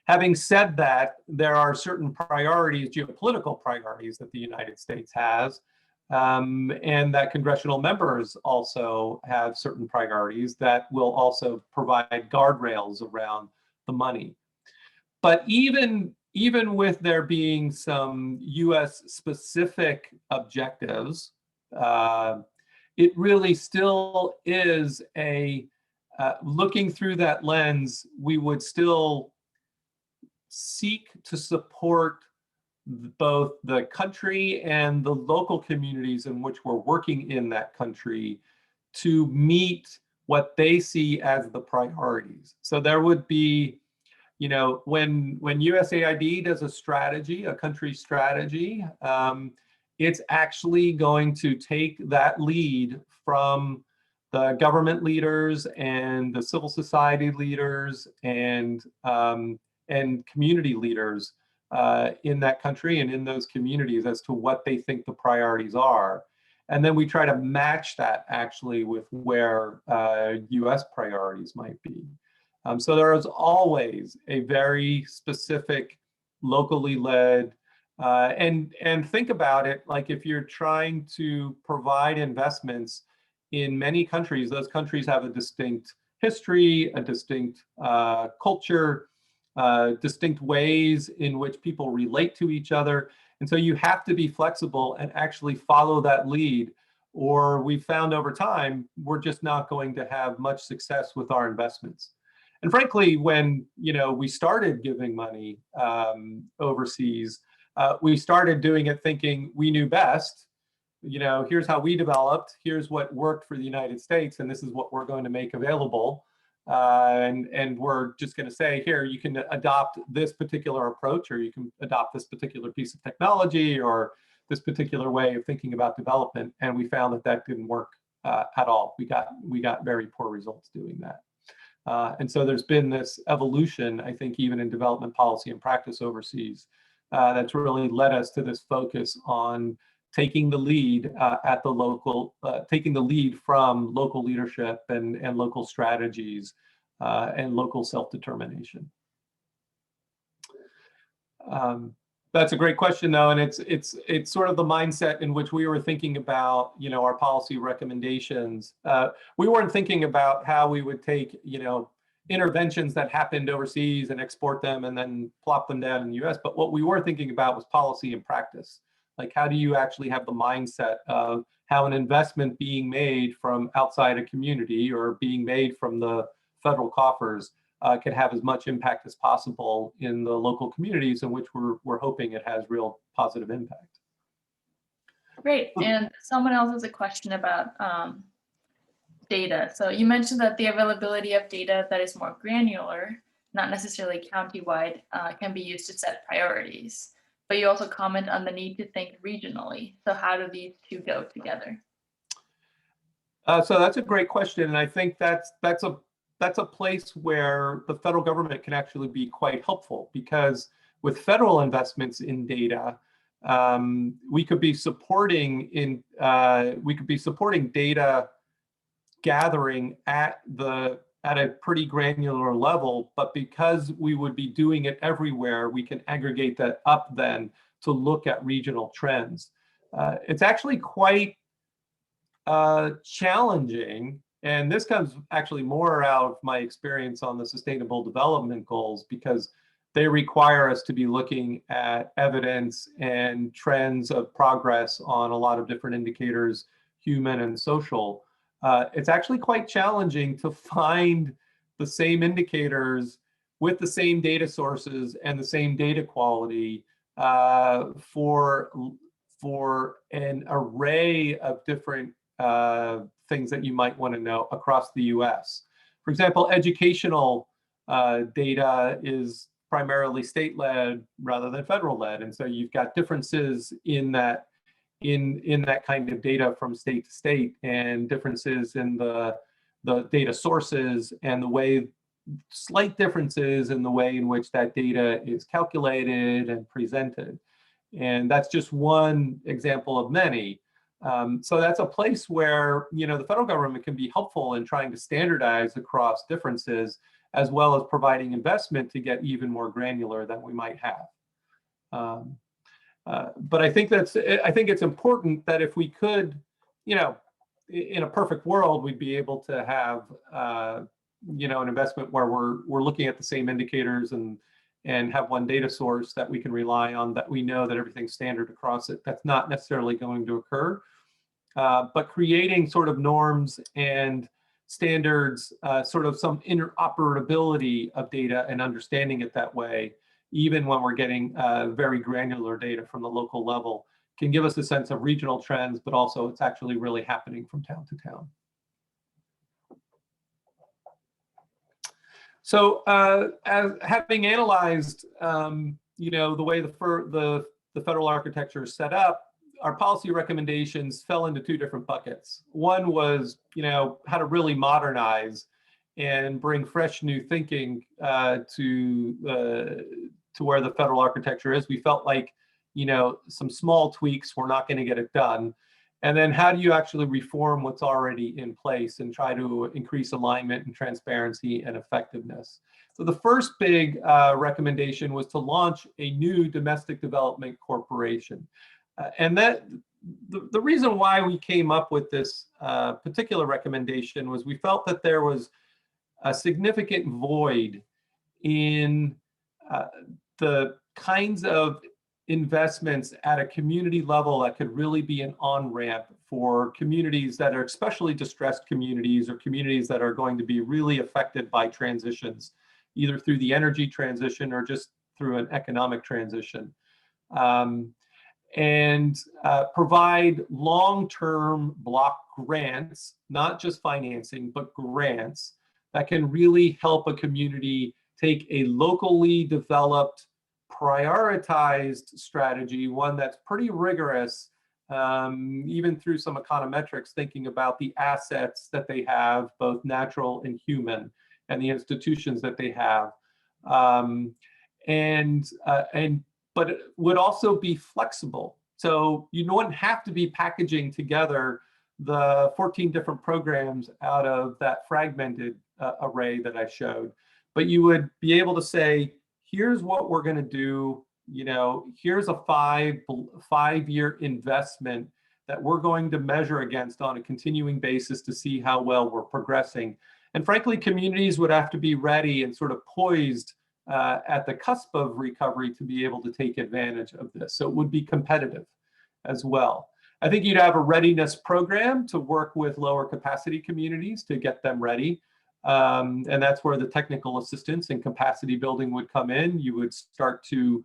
Having said that, there are certain priorities, geopolitical priorities that the United States has, and that congressional members also have certain priorities that will also provide guardrails around the money. But even with there being some US specific objectives, it really still is looking through that lens, we would still seek to support both the country and the local communities in which we're working in that country to meet what they see as the priorities. So there would be, you know, when USAID does a strategy, a country strategy, it's actually going to take that lead from the government leaders and the civil society leaders and community leaders in that country and in those communities as to what they think the priorities are. And then we try to match that actually with where US priorities might be. So there is always a very specific, locally led, and think about it, like if you're trying to provide investments in many countries, those countries have a distinct history, a distinct culture, distinct ways in which people relate to each other. And so you have to be flexible and actually follow that lead, or we've found over time, we're just not going to have much success with our investments. And frankly, when we started giving money overseas, we started doing it thinking we knew best. Here's how we developed, here's what worked for the United States, and this is what we're going to make available. And we're just going to say, here, you can adopt this particular approach, or you can adopt this particular piece of technology, or this particular way of thinking about development. And we found that didn't work at all. We got very poor results doing that. And so there's been this evolution, I think, even in development policy and practice overseas, that's really led us to this focus on taking the lead at the local, taking the lead from local leadership and local strategies and local self-determination. That's a great question, though, and it's sort of the mindset in which we were thinking about, our policy recommendations. We weren't thinking about how we would take, interventions that happened overseas and export them and then plop them down in the U.S. But what we were thinking about was policy and practice. Like, how do you actually have the mindset of how an investment being made from outside a community or being made from the federal coffers can have as much impact as possible in the local communities in which we're hoping it has real positive impact. Great. And someone else has a question about data. So you mentioned that the availability of data that is more granular, not necessarily countywide, can be used to set priorities. But you also comment on the need to think regionally. So how do these two go together? So that's a great question, and I think that's a place where the federal government can actually be quite helpful, because with federal investments in data, we could be supporting data gathering at a pretty granular level, but because we would be doing it everywhere, we can aggregate that up then to look at regional trends. It's actually quite challenging, and this comes actually more out of my experience on the Sustainable Development Goals, because they require us to be looking at evidence and trends of progress on a lot of different indicators, human and social. It's actually quite challenging to find the same indicators with the same data sources and the same data quality for an array of different things that you might want to know across the US. For example, educational data is primarily state-led rather than federal-led, and so you've got differences in that kind of data from state to state, and differences in the data sources, and slight differences in the way in which that data is calculated and presented. And that's just one example of many. So that's a place where, the federal government can be helpful in trying to standardize across differences, as well as providing investment to get even more granular than we might have. But I think it's important that if we could, in a perfect world, we'd be able to have, an investment where we're looking at the same indicators and have one data source that we can rely on, that we know that everything's standard across it. That's not necessarily going to occur. But creating sort of norms and standards, sort of some interoperability of data and understanding it that way, even when we're getting very granular data from the local level, can give us a sense of regional trends, but also it's actually really happening from town to town. So as having analyzed, the way the federal architecture is set up, our policy recommendations fell into two different buckets. One was, how to really modernize and bring fresh new thinking to where the federal architecture is. We felt like, some small tweaks were not going to get it done. And then how do you actually reform what's already in place and try to increase alignment and transparency and effectiveness? So the first big recommendation was to launch a new domestic development corporation. And that the reason why we came up with this particular recommendation was we felt that there was a significant void in the kinds of investments at a community level that could really be an on-ramp for communities that are especially distressed communities, or communities that are going to be really affected by transitions, either through the energy transition or just through an economic transition. And provide long-term block grants, not just financing, but grants that can really help a community take a locally developed, prioritized strategy, one that's pretty rigorous, even through some econometrics, thinking about the assets that they have, both natural and human, and the institutions that they have. But it would also be flexible. So you wouldn't have to be packaging together the 14 different programs out of that fragmented array that I showed, but you would be able to say, here's what we're going to do. Here's a five-year investment that we're going to measure against on a continuing basis to see how well we're progressing. And frankly, communities would have to be ready and sort of poised at the cusp of recovery to be able to take advantage of this. So it would be competitive. as well. I think you'd have a readiness program to work with lower capacity communities to get them ready. And that's where the technical assistance and capacity building would come in. You would start to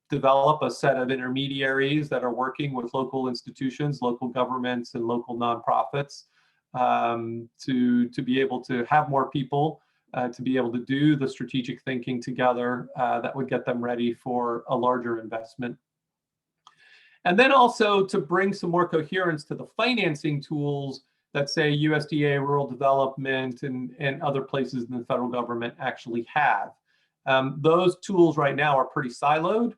develop a set of intermediaries that are working with local institutions, local governments, and local nonprofits to be able to have more people to be able to do the strategic thinking together that would get them ready for a larger investment. And then also to bring some more coherence to the financing tools that say USDA, rural development, and other places in the federal government actually have. Those tools right now are pretty siloed.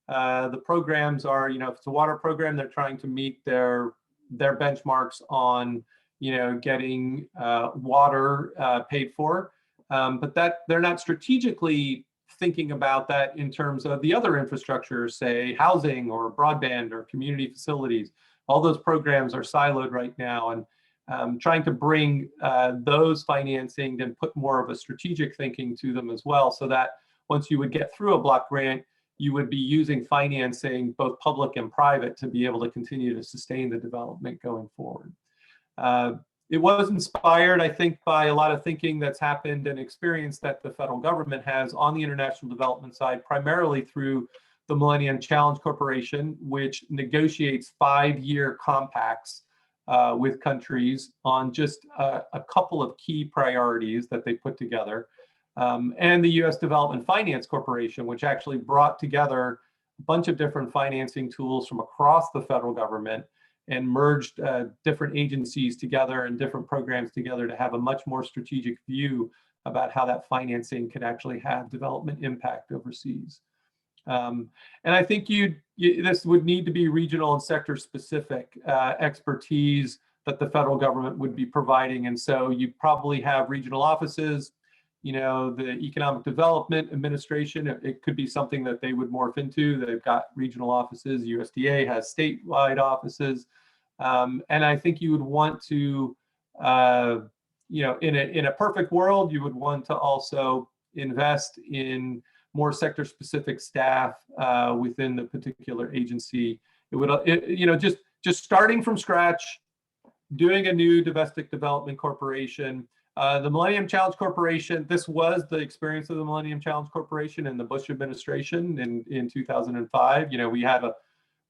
The programs are, if it's a water program, they're trying to meet their benchmarks on, getting water paid for, but that they're not strategically thinking about that in terms of the other infrastructure, say housing or broadband or community facilities. All those programs are siloed right now, and trying to bring those financing and put more of a strategic thinking to them as well, so that once you would get through a block grant, you would be using financing, both public and private, to be able to continue to sustain the development going forward. It was inspired, I think, by a lot of thinking that's happened and experience that the federal government has on the international development side, primarily through the Millennium Challenge Corporation, which negotiates 5-year compacts with countries on just a couple of key priorities that they put together. And the U.S. Development Finance Corporation, which actually brought together a bunch of different financing tools from across the federal government and merged different agencies together and different programs together to have a much more strategic view about how that financing could actually have development impact overseas. And I think this would need to be regional and sector specific expertise that the federal government would be providing. And so you probably have regional offices, the Economic Development Administration, it could be something that they would morph into. They've got regional offices. USDA has statewide offices. And I think you would want to, in a perfect world, you would want to also invest in more sector specific staff within the particular agency. It would, just starting from scratch, doing a new domestic development corporation. The Millennium Challenge Corporation, this was the experience of the Millennium Challenge Corporation in the Bush administration in 2005. We had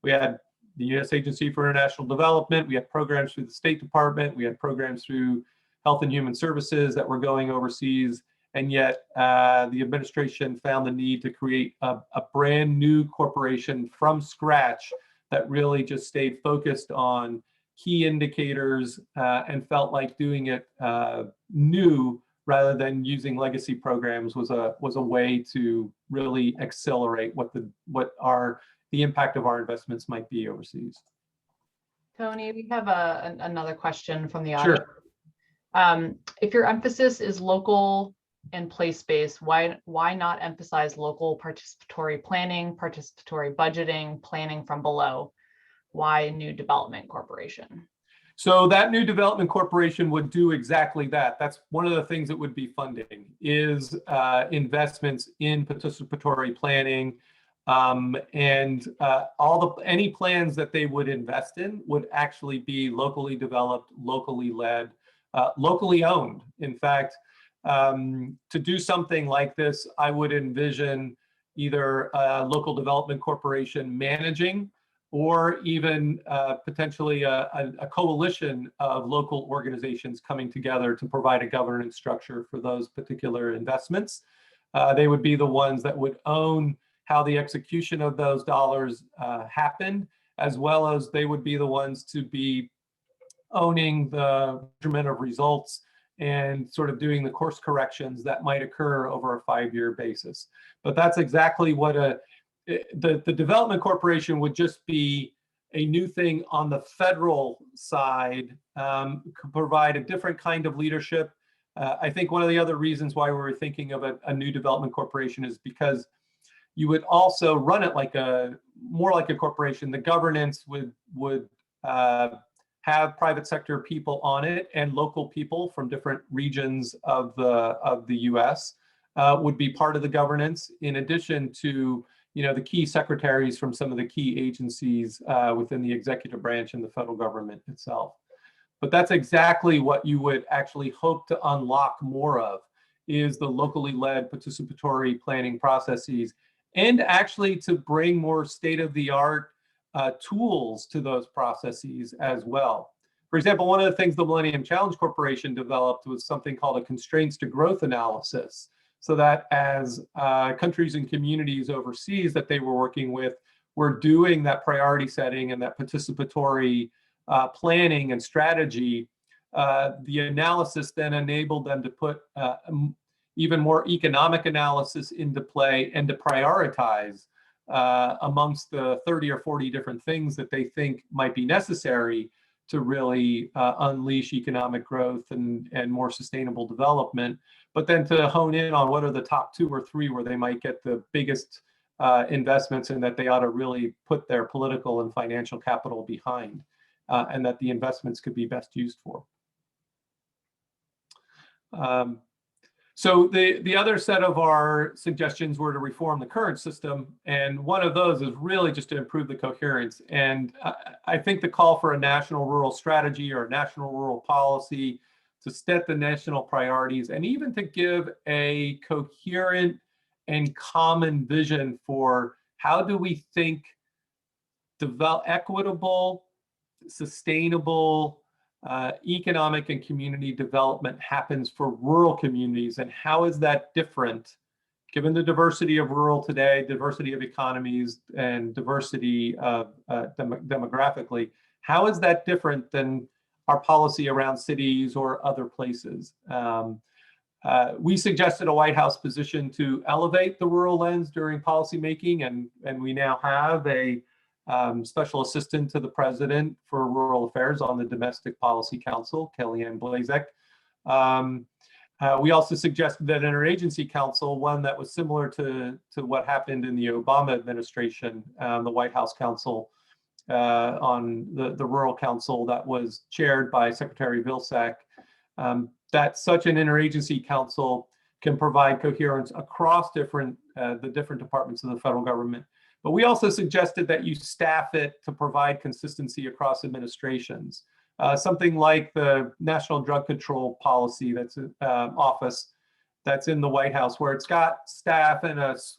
the U.S. Agency for International Development, we had programs through the State Department, we had programs through Health and Human Services that were going overseas, and yet the administration found the need to create a brand new corporation from scratch that really just stayed focused on key indicators and felt like doing it new rather than using legacy programs was a way to really accelerate what the impact of our investments might be overseas. Tony, we have another question from the audience. Sure. If your emphasis is local and place-based, why not emphasize local participatory planning, participatory budgeting, planning from below? Why a new development corporation? So that new development corporation would do exactly that. That's one of the things that would be funding is investments in participatory planning, and any plans that they would invest in would actually be locally developed, locally led, locally owned. In fact, to do something like this, I would envision either a local development corporation managing, or even potentially a coalition of local organizations coming together to provide a governance structure for those particular investments. They would be the ones that would own how the execution of those dollars happened, as well as they would be the ones to be owning the measurement of results and sort of doing the course corrections that might occur over a 5-year basis. But that's exactly what the development corporation would just be a new thing on the federal side, could provide a different kind of leadership. I think one of the other reasons why we were thinking of a new development corporation is because you would also run it more like a corporation. The governance would have private sector people on it, and local people from different regions of the U.S. Would be part of the governance, in addition to the key secretaries from some of the key agencies within the executive branch and the federal government itself. But that's exactly what you would actually hope to unlock more of, is the locally led participatory planning processes, and actually to bring more state-of-the-art tools to those processes as well. For example, one of the things the Millennium Challenge Corporation developed was something called a constraints to growth analysis, so that as countries and communities overseas that they were working with were doing that priority setting and that participatory planning and strategy, the analysis then enabled them to put even more economic analysis into play and to prioritize amongst the 30 or 40 different things that they think might be necessary to really unleash economic growth and more sustainable development, but then to hone in on what are the top 2 or 3 where they might get the biggest investments, and that they ought to really put their political and financial capital behind, and that the investments could be best used for. So the other set of our suggestions were to reform the current system, and one of those is really just to improve the coherence. And I think the call for a national rural strategy or a national rural policy to set the national priorities, and even to give a coherent and common vision for how do we think develop equitable, sustainable, economic and community development happens for rural communities, and how is that different, given the diversity of rural today, diversity of economies, and diversity of demographically, how is that different than our policy around cities or other places? We suggested a White House position to elevate the rural lens during policymaking, and we now have a Special Assistant to the President for Rural Affairs on the Domestic Policy Council, Kellyanne Blazek. We also suggested that interagency council, one that was similar to what happened in the Obama administration, the White House Council on the Rural Council that was chaired by Secretary Vilsack, that such an interagency council can provide coherence across the different departments of the federal government. But we also suggested that you staff it to provide consistency across administrations. Something like the National Drug Control Policy that's office that's in the White House, where it's got staff and it's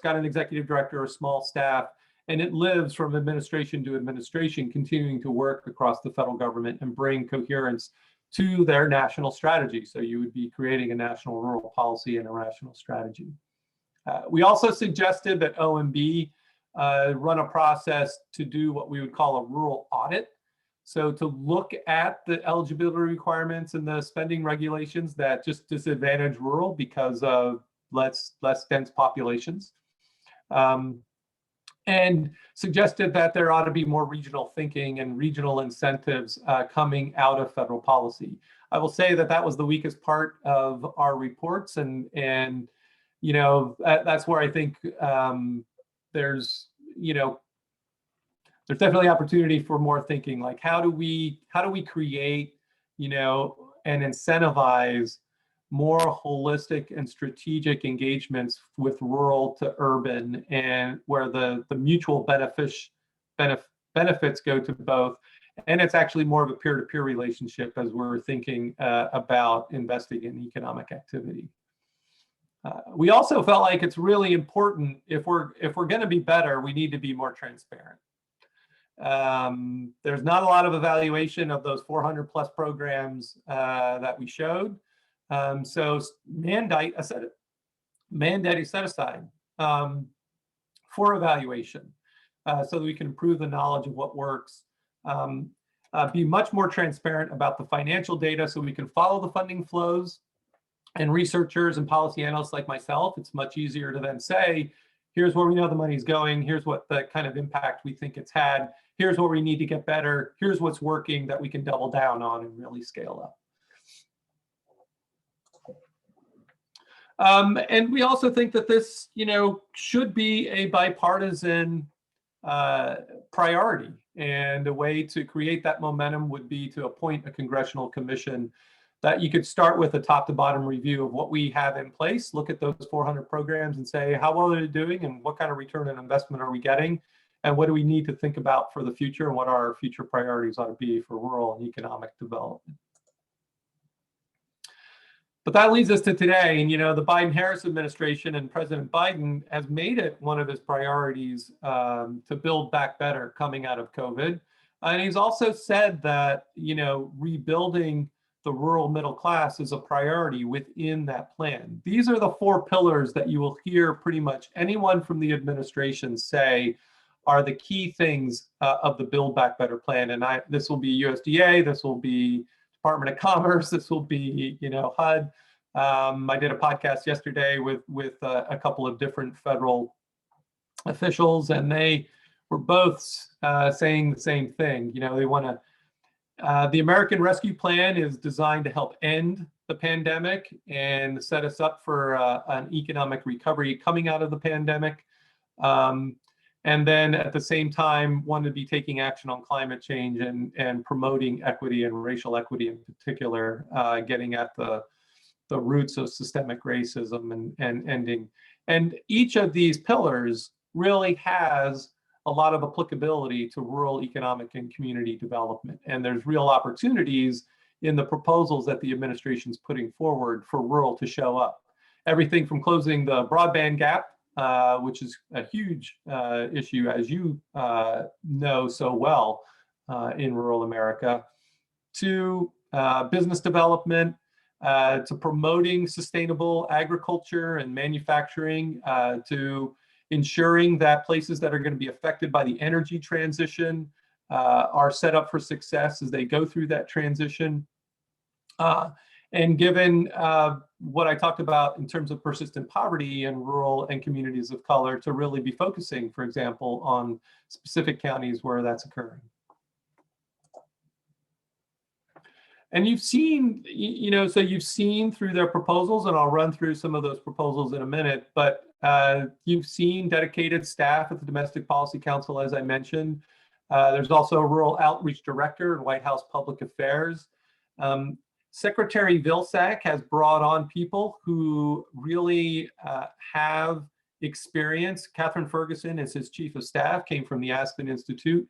got an executive director, a small staff, and it lives from administration to administration, continuing to work across the federal government and bring coherence to their national strategy. So you would be creating a national rural policy and a national strategy. We also suggested that OMB run a process to do what we would call a rural audit. So to look at the eligibility requirements and the spending regulations that just disadvantage rural because of less dense populations. And suggested that there ought to be more regional thinking and regional incentives coming out of federal policy. I will say that that was the weakest part of our reports, and that's where I think there's definitely opportunity for more thinking. Like, how do we create, and incentivize more holistic and strategic engagements with rural to urban, and where the mutual benefits go to both. And it's actually more of a peer-to-peer relationship as we're thinking about investing in economic activity. We also felt like it's really important, if we're going to be better, we need to be more transparent. There's not a lot of evaluation of those 400 plus programs that we showed. So mandate a set aside for evaluation, so that we can improve the knowledge of what works. Be much more transparent about the financial data, so we can follow the funding flows. And researchers and policy analysts like myself, it's much easier to then say, here's where we know the money's going, here's what the kind of impact we think it's had, here's where we need to get better, here's what's working that we can double down on and really scale up. And we also think that this, should be a bipartisan priority, and a way to create that momentum would be to appoint a congressional commission that you could start with a top to bottom review of what we have in place, look at those 400 programs and say, how well are they doing and what kind of return on investment are we getting? And what do we need to think about for the future and what our future priorities ought to be for rural and economic development? But that leads us to today. And, the Biden-Harris administration and President Biden has made it one of his priorities to build back better coming out of COVID. And he's also said that, rebuilding the rural middle class is a priority within that plan. These are the 4 pillars that you will hear pretty much anyone from the administration say are the key things of the Build Back Better plan. And this will be USDA, this will be Department of Commerce, this will be, HUD. I did a podcast yesterday with a couple of different federal officials, and they were both saying the same thing. They want to. The American Rescue Plan is designed to help end the pandemic and set us up for an economic recovery coming out of the pandemic. And then at the same time, want to be taking action on climate change and promoting equity and racial equity in particular, getting at the roots of systemic racism and ending. And each of these pillars really has a lot of applicability to rural economic and community development. And there's real opportunities in the proposals that the administration's putting forward for rural to show up. Everything from closing the broadband gap, which is a huge issue, as you know so well in rural America, to business development, to promoting sustainable agriculture and manufacturing, to ensuring that places that are going to be affected by the energy transition are set up for success as they go through that transition. And given what I talked about in terms of persistent poverty in rural and communities of color, to really be focusing, for example, on specific counties where that's occurring. And you've seen, so you've seen through their proposals, and I'll run through some of those proposals in a minute, but you've seen dedicated staff at the Domestic Policy Council, as I mentioned. There's also a rural outreach director in White House Public Affairs. Secretary Vilsack has brought on people who really have experience. Catherine Ferguson is his chief of staff, came from the Aspen Institute,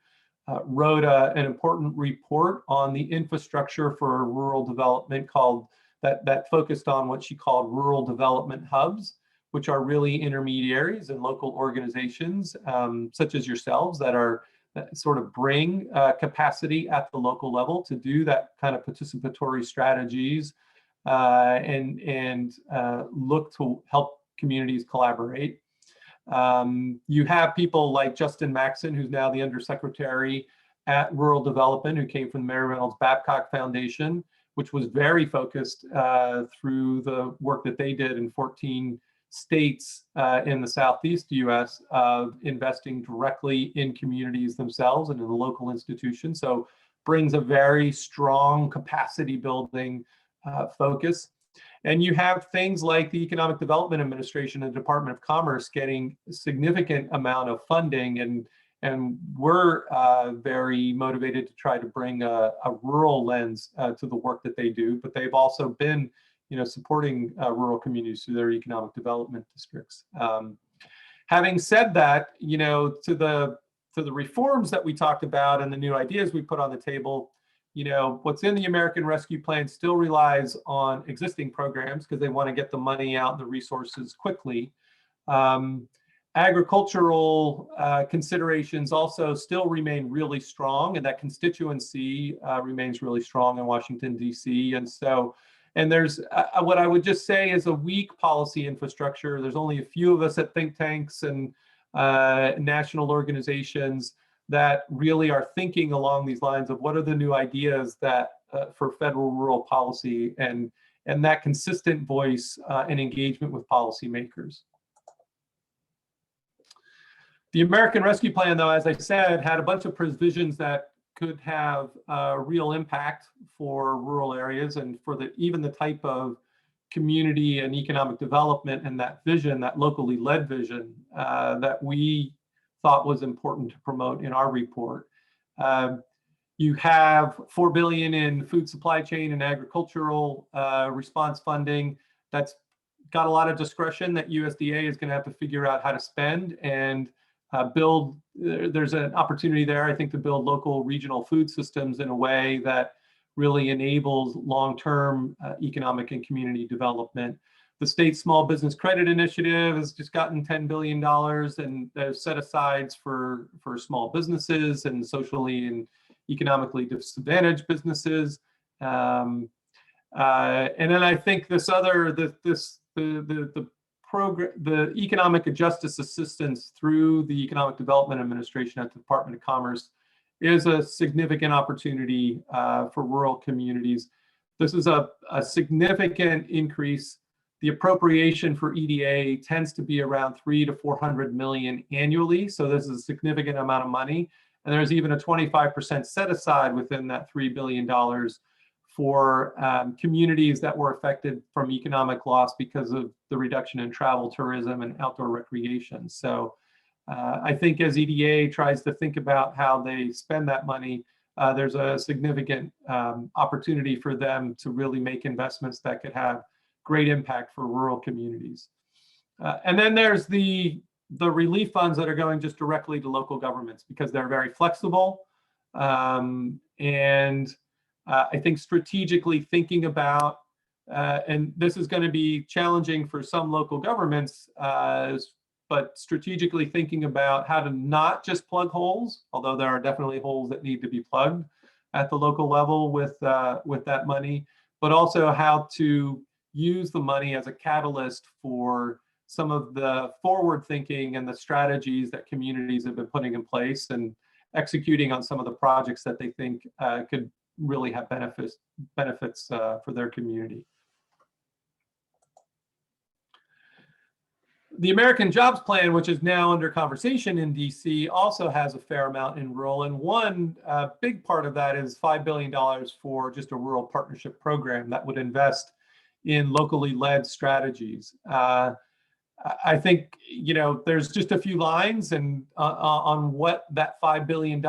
wrote an important report on the infrastructure for rural development that focused on what she called rural development hubs, which are really intermediaries and local organizations such as yourselves that sort of bring capacity at the local level to do that kind of participatory strategies and look to help communities collaborate. You have people like Justin Maxson, who's now the undersecretary at Rural Development, who came from the Mary Reynolds Babcock Foundation, which was very focused through the work that they did in 14 states in the Southeast US of investing directly in communities themselves and in the local institutions. So brings a very strong capacity building focus. And you have things like the Economic Development Administration and the Department of Commerce getting a significant amount of funding, and we're very motivated to try to bring a rural lens to the work that they do, but they've also been supporting rural communities through their economic development districts. Having said that, to the reforms that we talked about and the new ideas we put on the table, what's in the American Rescue Plan still relies on existing programs because they want to get the money out and the resources quickly. Agricultural considerations also still remain really strong, and that constituency remains really strong in Washington, D.C. And there's what I would just say is a weak policy infrastructure. There's only a few of us at think tanks and national organizations that really are thinking along these lines of what are the new ideas that for federal rural policy and that consistent voice and engagement with policymakers. The American Rescue Plan, though, as I said, had a bunch of provisions that could have real impact for rural areas and for even the type of community and economic development and that vision, that locally led vision that we thought was important to promote in our report. You have $4 billion in food supply chain and agricultural response funding. That's got a lot of discretion that USDA is going to have to figure out how to spend and build. There's an opportunity there, I think, to build local regional food systems in a way that really enables long-term economic and community development. The state small business credit initiative has just gotten $10 billion, and there's set asides for small businesses and socially and economically disadvantaged businesses. And then I think this other, the program, the economic justice assistance through the Economic Development Administration at the Department of Commerce is a significant opportunity for rural communities. This is a significant increase. The appropriation for EDA tends to be around 300 to 400 million annually. So this is a significant amount of money. And there's even a 25% set aside within that $3 billion for communities that were affected from economic loss because of the reduction in travel, tourism, and outdoor recreation. So I think as EDA tries to think about how they spend that money, there's a significant opportunity for them to really make investments that could have great impact for rural communities. And then there's the relief funds that are going just directly to local governments because they're very flexible. And I think strategically thinking about, and this is going to be challenging for some local governments, but strategically thinking about how to not just plug holes, although there are definitely holes that need to be plugged at the local level with that money, but also how to use the money as a catalyst for some of the forward thinking and the strategies that communities have been putting in place and executing on some of the projects that they think could really have benefits for their community. The American Jobs Plan, which is now under conversation in DC, also has a fair amount in rural. And one big part of that is $5 billion for just a rural partnership program that would invest in locally led strategies. I think, you know, there's just a few lines and on what that $5 billion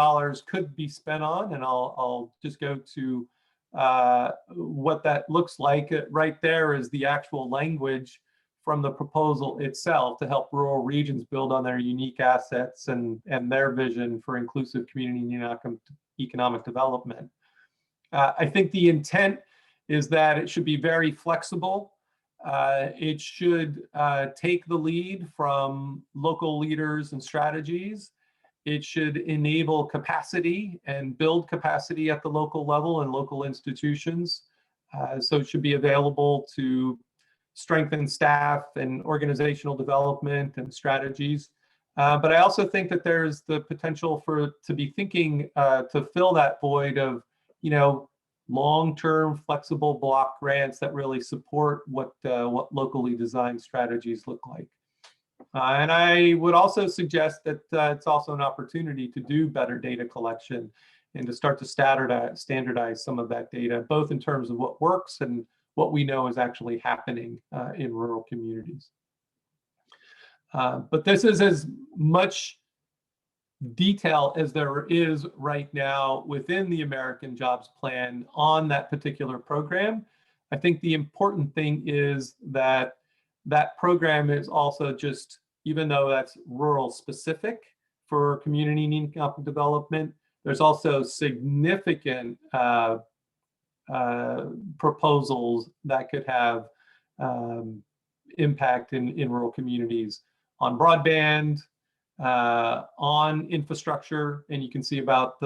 could be spent on, and I'll just go to what that looks like. Right there is the actual language from the proposal itself to help rural regions build on their unique assets and their vision for inclusive community and economic development. I think the intent is that it should be very flexible. It should take the lead from local leaders and strategies. It should enable capacity and build capacity at the local level and local institutions. So it should be available to strengthen staff and organizational development and strategies. But I also think that there's the potential to be thinking to fill that void of, you know, long-term flexible block grants that really support what locally designed strategies look like. And I would also suggest that it's also an opportunity to do better data collection and to start to standardize some of that data, both in terms of what works and what we know is actually happening in rural communities. But this is as much detail as there is right now within the American Jobs Plan on that particular program. I think the important thing is that that program is also just, even though that's rural specific for community and economic development, there's also significant proposals that could have impact in rural communities on broadband, on infrastructure, and you can see about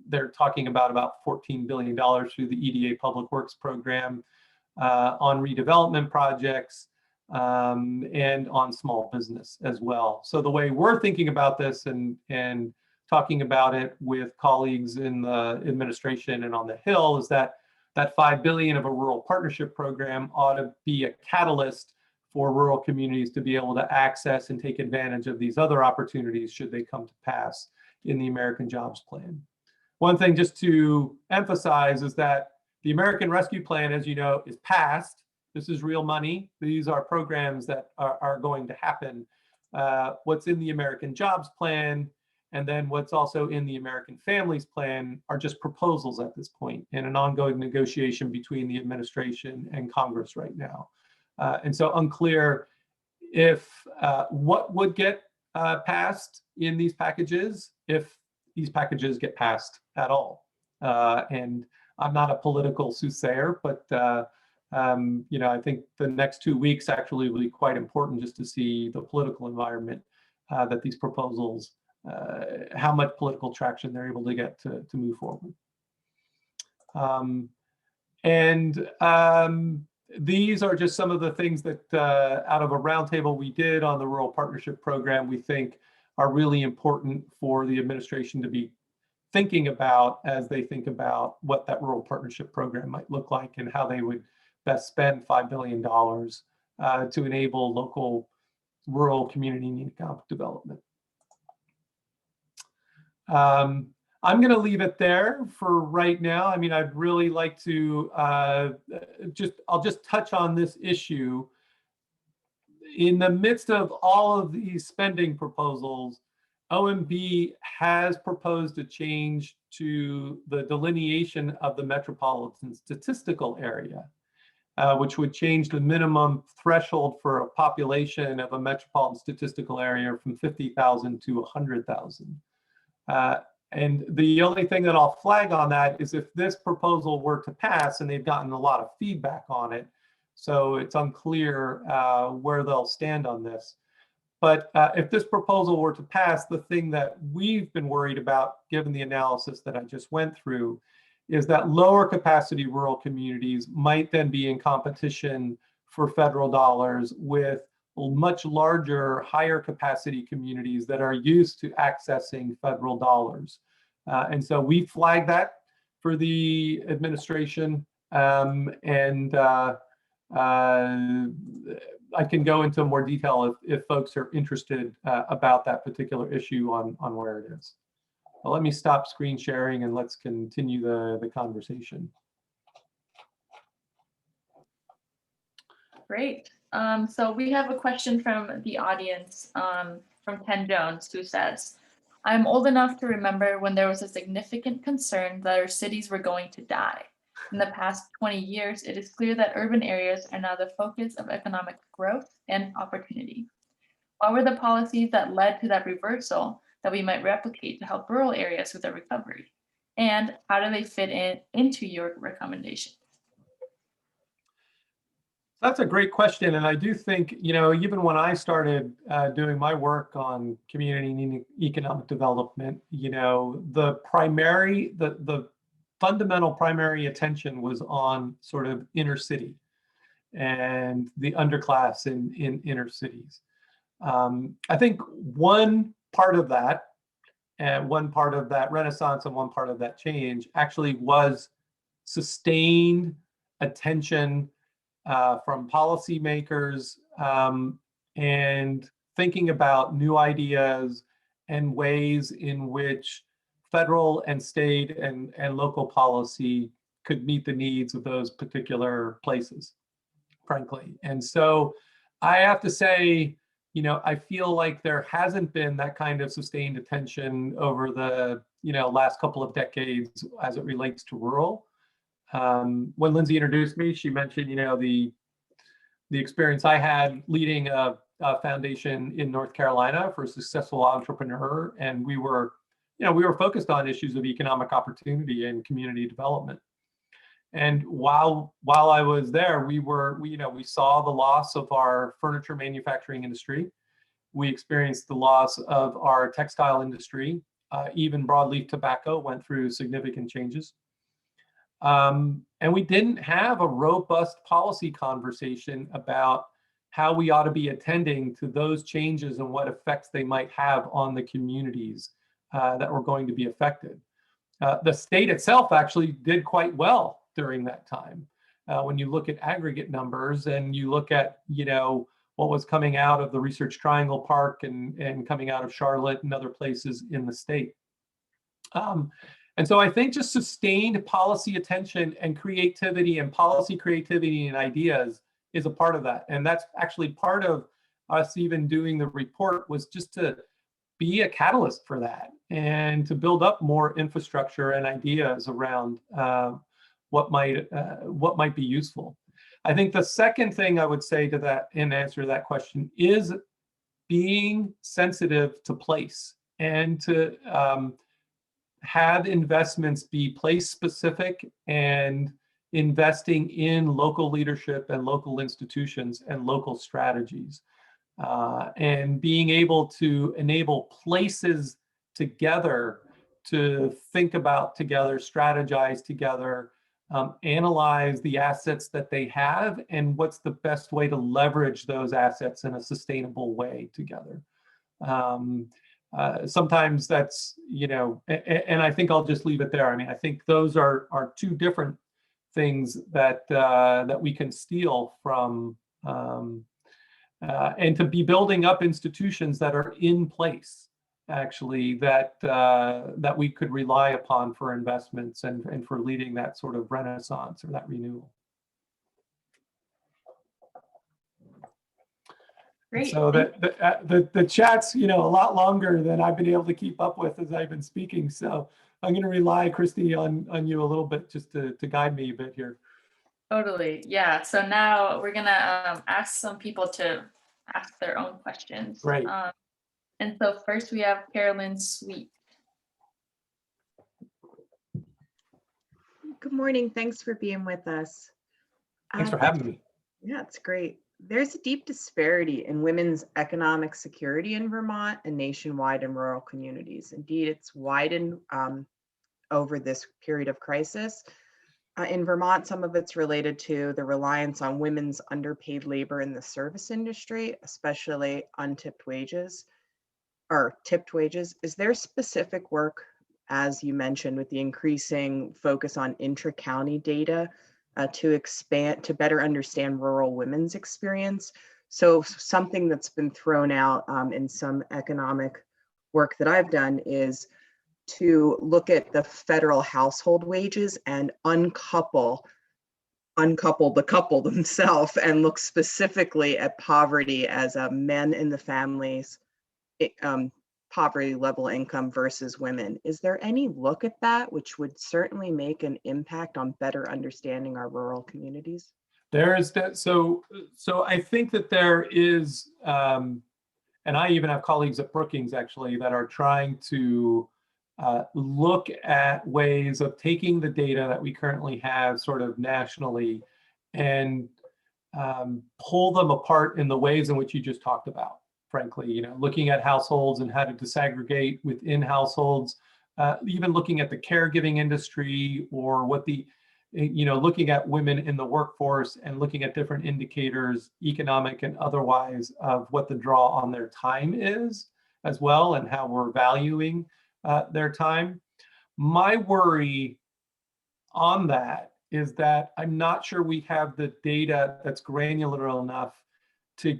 they're talking about $14 billion through the EDA Public Works program, on redevelopment projects, and on small business as well. So the way we're thinking about this and talking about it with colleagues in the administration and on the Hill is that $5 billion of a rural partnership program ought to be a catalyst for rural communities to be able to access and take advantage of these other opportunities should they come to pass in the American Jobs Plan. One thing just to emphasize is that the American Rescue Plan, as you know, is passed. This is real money. These are programs that are going to happen. What's in the American Jobs Plan And then what's also in the American Families Plan are just proposals at this point and an ongoing negotiation between the administration and Congress right now. And so unclear if what would get passed in these packages, if these packages get passed at all. And I'm not a political soothsayer, but I think the next 2 weeks actually will be quite important just to see the political environment that these proposals, how much political traction they're able to get to move forward. These are just some of the things that out of a roundtable we did on the Rural Partnership Program, we think are really important for the administration to be thinking about as they think about what that Rural Partnership Program might look like and how they would best spend $5 billion to enable local rural community and economic development. I'm going to leave it there for right now. I mean, I'd really like to I'll just touch on this issue. In the midst of all of these spending proposals, OMB has proposed a change to the delineation of the metropolitan statistical area, which would change the minimum threshold for a population of a metropolitan statistical area from 50,000 to 100,000. And the only thing that I'll flag on that is if this proposal were to pass, and they've gotten a lot of feedback on it, so it's unclear where they'll stand on this. But if this proposal were to pass, the thing that we've been worried about, given the analysis that I just went through, is that lower capacity rural communities might then be in competition for federal dollars with much larger, higher capacity communities that are used to accessing federal dollars. And so we flagged that for the administration. I can go into more detail if folks are interested about that particular issue on where it is. Well, let me stop screen sharing and let's continue the conversation. Great. So we have a question from the audience from Ken Jones, who says, I'm old enough to remember when there was a significant concern that our cities were going to die. In the past 20 years, it is clear that urban areas are now the focus of economic growth and opportunity. What were the policies that led to that reversal that we might replicate to help rural areas with their recovery? And how do they fit into your recommendations? That's a great question. And I do think, even when I started doing my work on community and economic development, the fundamental primary attention was on sort of inner city and the underclass in inner cities. I think one part of that renaissance and one part of that change actually was sustained attention from policymakers and thinking about new ideas and ways in which federal and state and local policy could meet the needs of those particular places, frankly. And so I have to say, I feel like there hasn't been that kind of sustained attention over the last couple of decades as it relates to rural. When Lindsay introduced me, she mentioned, the experience I had leading a foundation in North Carolina for a successful entrepreneur, and we were focused on issues of economic opportunity and community development. And while I was there, we saw the loss of our furniture manufacturing industry. We experienced the loss of our textile industry. Even broadleaf tobacco went through significant changes. And we didn't have a robust policy conversation about how we ought to be attending to those changes and what effects they might have on the communities that were going to be affected. The state itself actually did quite well during that time. When you look at aggregate numbers and you look at, what was coming out of the Research Triangle Park and coming out of Charlotte and other places in the state. And so I think just sustained policy attention and creativity and policy creativity and ideas is a part of that. And that's actually part of us even doing the report, was just to be a catalyst for that and to build up more infrastructure and ideas around what might be useful. I think the second thing I would say to that in answer to that question is being sensitive to place and to have investments be place specific and investing in local leadership and local institutions and local strategies. And being able to enable places together to think about together, strategize together, analyze the assets that they have and what's the best way to leverage those assets in a sustainable way together. Sometimes that's, and I think I'll just leave it there. I mean, I think those are two different things that that we can steal from, and to be building up institutions that are in place, actually, that that we could rely upon for investments and for leading that sort of renaissance or that renewal. Great. So the chat's, a lot longer than I've been able to keep up with as I've been speaking. So I'm going to rely, Christy, on you a little bit just to guide me a bit here. Totally. Yeah. So now we're gonna ask some people to ask their own questions. Great. And so first we have Carolyn Sweet. Good morning. Thanks for being with us. Thanks for having me. Yeah, it's great. There's a deep disparity in women's economic security in Vermont and nationwide in rural communities. Indeed, it's widened over this period of crisis. In Vermont, some of it's related to the reliance on women's underpaid labor in the service industry, especially untipped wages or tipped wages. Is there specific work, as you mentioned, with the increasing focus on intra-county data to better understand rural women's experience? So something that's been thrown out in some economic work that I've done is to look at the federal household wages and uncouple the couple themselves and look specifically at poverty as men in the families, poverty level income versus women. Is there any look at that, which would certainly make an impact on better understanding our rural communities? There is that. So I think that there is, and I even have colleagues at Brookings actually that are trying to look at ways of taking the data that we currently have sort of nationally and pull them apart in the ways in which you just talked about. Frankly, looking at households and how to disaggregate within households, even looking at the caregiving industry or what the, looking at women in the workforce and looking at different indicators, economic and otherwise, of what the draw on their time is as well and how we're valuing their time. My worry on that is that I'm not sure we have the data that's granular enough to,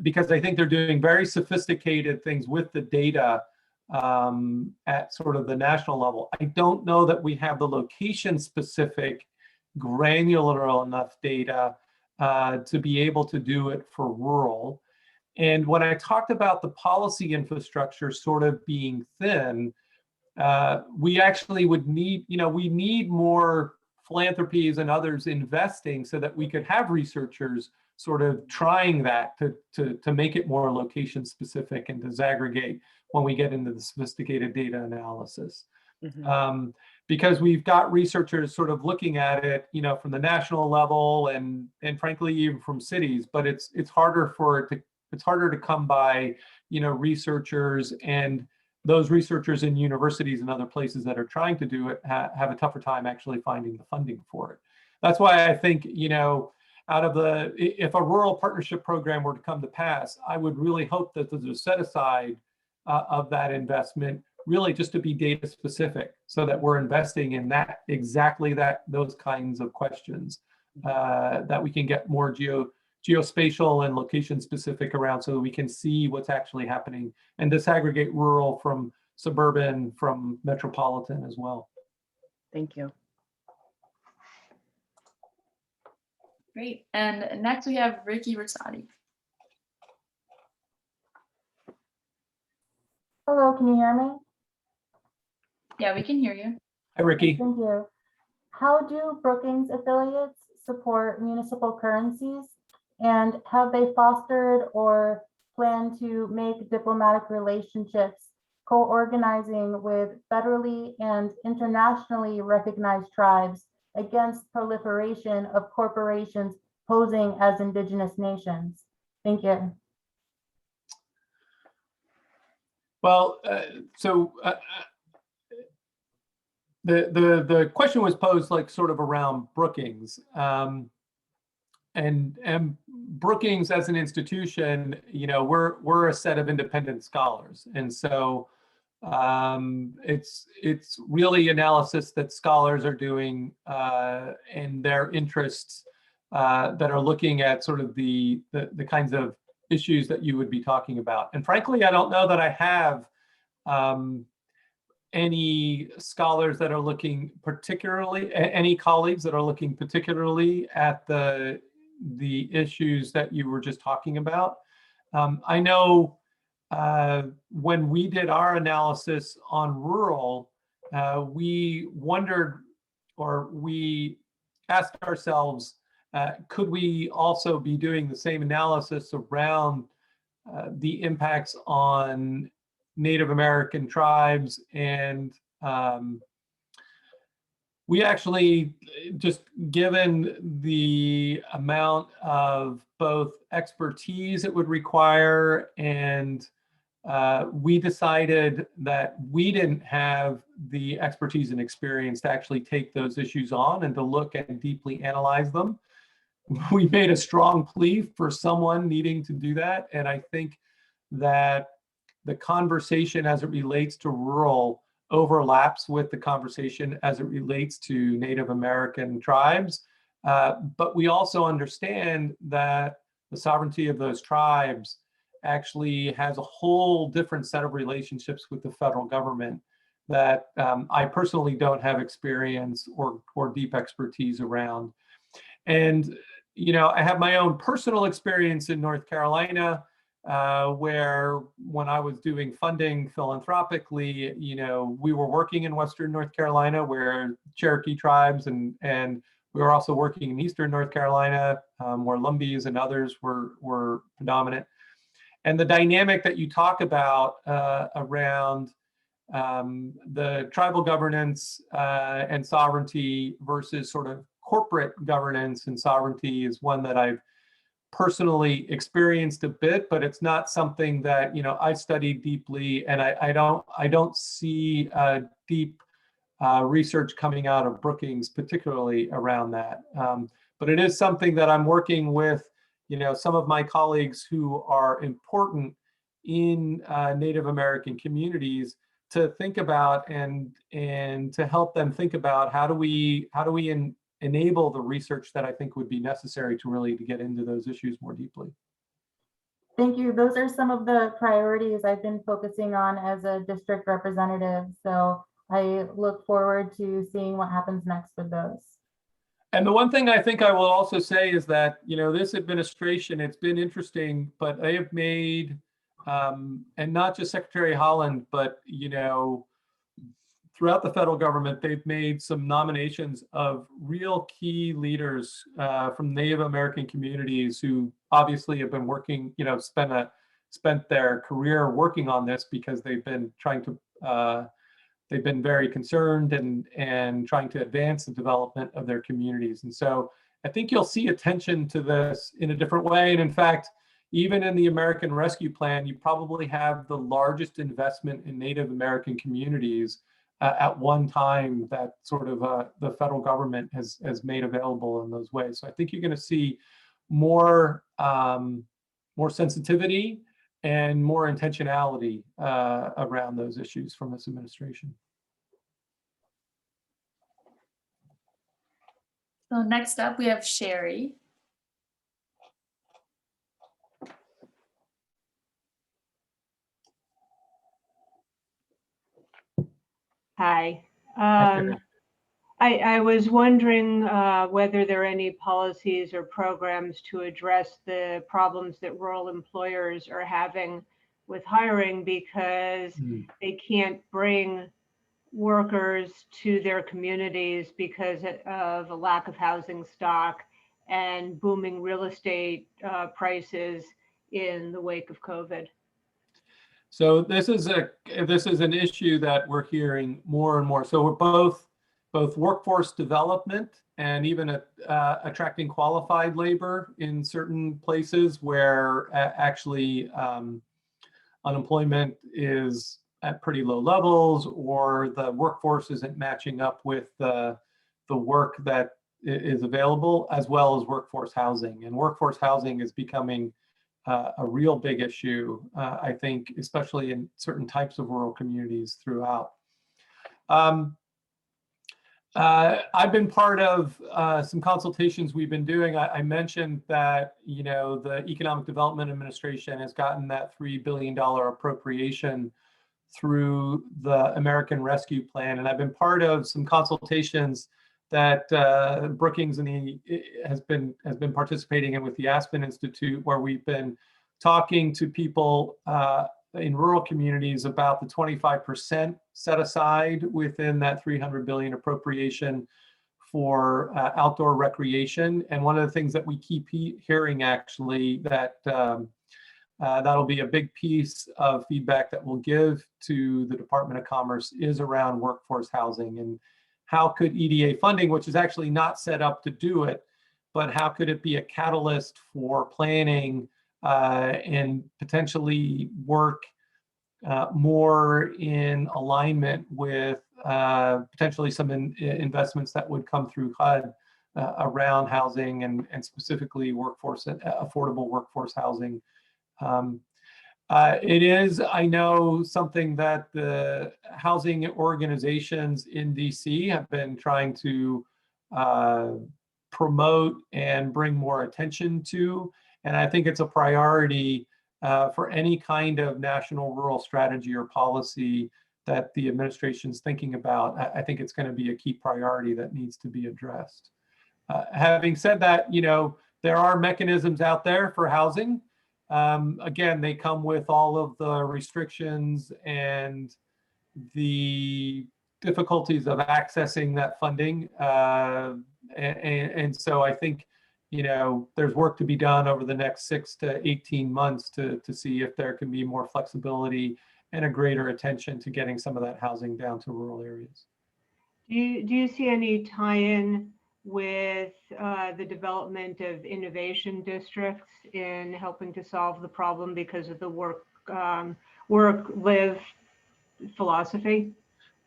because I think they're doing very sophisticated things with the data at sort of the national level. I don't know that we have the location specific granular enough data to be able to do it for rural. And when I talked about the policy infrastructure sort of being thin, we actually would need, we need more philanthropies and others investing so that we could have researchers sort of trying that to make it more location specific and disaggregate when we get into the sophisticated data analysis. Mm-hmm. Because we've got researchers sort of looking at it, from the national level and frankly even from cities, but it's harder to come by, researchers, and those researchers in universities and other places that are trying to do it have a tougher time actually finding the funding for it. That's why I think, if a rural partnership program were to come to pass, I would really hope that there's a set aside of that investment really just to be data specific, so that we're investing in those kinds of questions that we can get more geospatial and location specific around, so that we can see what's actually happening and disaggregate rural from suburban, from metropolitan as well. Thank you. Great. And next we have Ricky Rosati. Hello, can you hear me? Yeah, we can hear you. Hi, Ricky. Thank you. How do Brookings affiliates support municipal currencies? And have they fostered or plan to make diplomatic relationships, co-organizing with federally and internationally recognized tribes against proliferation of corporations posing as indigenous nations? Thank you. Well, the question was posed like sort of around Brookings, and Brookings as an institution, you know, we're a set of independent scholars, and so it's really analysis that scholars are doing and their interests that are looking at sort of the kinds of issues that you would be talking about. And frankly, I don't know that I have any scholars that are looking particularly, any colleagues that are looking particularly at the issues that you were just talking about. I know when we did our analysis on rural, we wondered, or we asked ourselves, could we also be doing the same analysis around the impacts on Native American tribes? And we actually, just given the amount of both expertise it would require, and we decided that we didn't have the expertise and experience to actually take those issues on and to look and deeply analyze them. We made a strong plea for someone needing to do that. And I think that the conversation as it relates to rural overlaps with the conversation as it relates to Native American tribes. But we also understand that the sovereignty of those tribes actually has a whole different set of relationships with the federal government that I personally don't have experience or deep expertise around. And, you know, I have my own personal experience in North Carolina, where when I was doing funding philanthropically, you know, we were working in Western North Carolina where Cherokee tribes, and we were also working in Eastern North Carolina where Lumbees and others were predominant. And the dynamic that you talk about around the tribal governance and sovereignty versus sort of corporate governance and sovereignty is one that I've personally experienced a bit, but it's not something that, you know, I studied deeply, and I don't see deep research coming out of Brookings, particularly around that. But it is something that I'm working with, you know, some of my colleagues who are important in Native American communities to think about, and to help them think about how do we enable the research that I think would be necessary to really to get into those issues more deeply. Thank you. Those are some of the priorities I've been focusing on as a district representative. So I look forward to seeing what happens next with those. And the one thing I think I will also say is that, you know, this administration, it's been interesting, but they have made, and not just Secretary Holland, but, you know, throughout the federal government, they've made some nominations of real key leaders from Native American communities who obviously have been working, you know, spent their career working on this because they've been trying to, they've been very concerned and trying to advance the development of their communities. And so I think you'll see attention to this in a different way. And in fact, even in the American Rescue Plan, you probably have the largest investment in Native American communities at one time that sort of the federal government has made available in those ways. So I think you're going to see more sensitivity and more intentionality around those issues from this administration. So next up, we have Sherry. Hi. I was wondering whether there are any policies or programs to address the problems that rural employers are having with hiring because they can't bring workers to their communities because of a lack of housing stock and booming real estate prices in the wake of COVID. So this is an issue that we're hearing more and more. So we're both workforce development and even attracting qualified labor in certain places where actually unemployment is at pretty low levels, or the workforce isn't matching up with the work that is available, as well as workforce housing. And workforce housing is becoming a real big issue, I think, especially in certain types of rural communities throughout. I've been part of some consultations we've been doing. I mentioned that, you know, the Economic Development Administration has gotten that $3 billion appropriation through the American Rescue Plan, and I've been part of some consultations that Brookings has been participating in with the Aspen Institute, where we've been talking to people in rural communities about the 25% set aside within that $300 billion appropriation for outdoor recreation. And one of the things that we keep hearing, actually, that that'll be a big piece of feedback that we'll give to the Department of Commerce, is around workforce housing. And how could EDA funding, which is actually not set up to do it, but how could it be a catalyst for planning and potentially work more in alignment with potentially some investments that would come through HUD around housing and specifically affordable workforce housing. It is, I know, something that the housing organizations in DC have been trying to promote and bring more attention to. And I think it's a priority for any kind of national rural strategy or policy that the administration's thinking about. I think it's going to be a key priority that needs to be addressed. Having said that, you know, there are mechanisms out there for housing. Again, they come with all of the restrictions and the difficulties of accessing that funding. And so I think, you know, there's work to be done over the next 6 to 18 months to see if there can be more flexibility and a greater attention to getting some of that housing down to rural areas. Do you see any tie-in with the development of innovation districts in helping to solve the problem because of the work-live philosophy?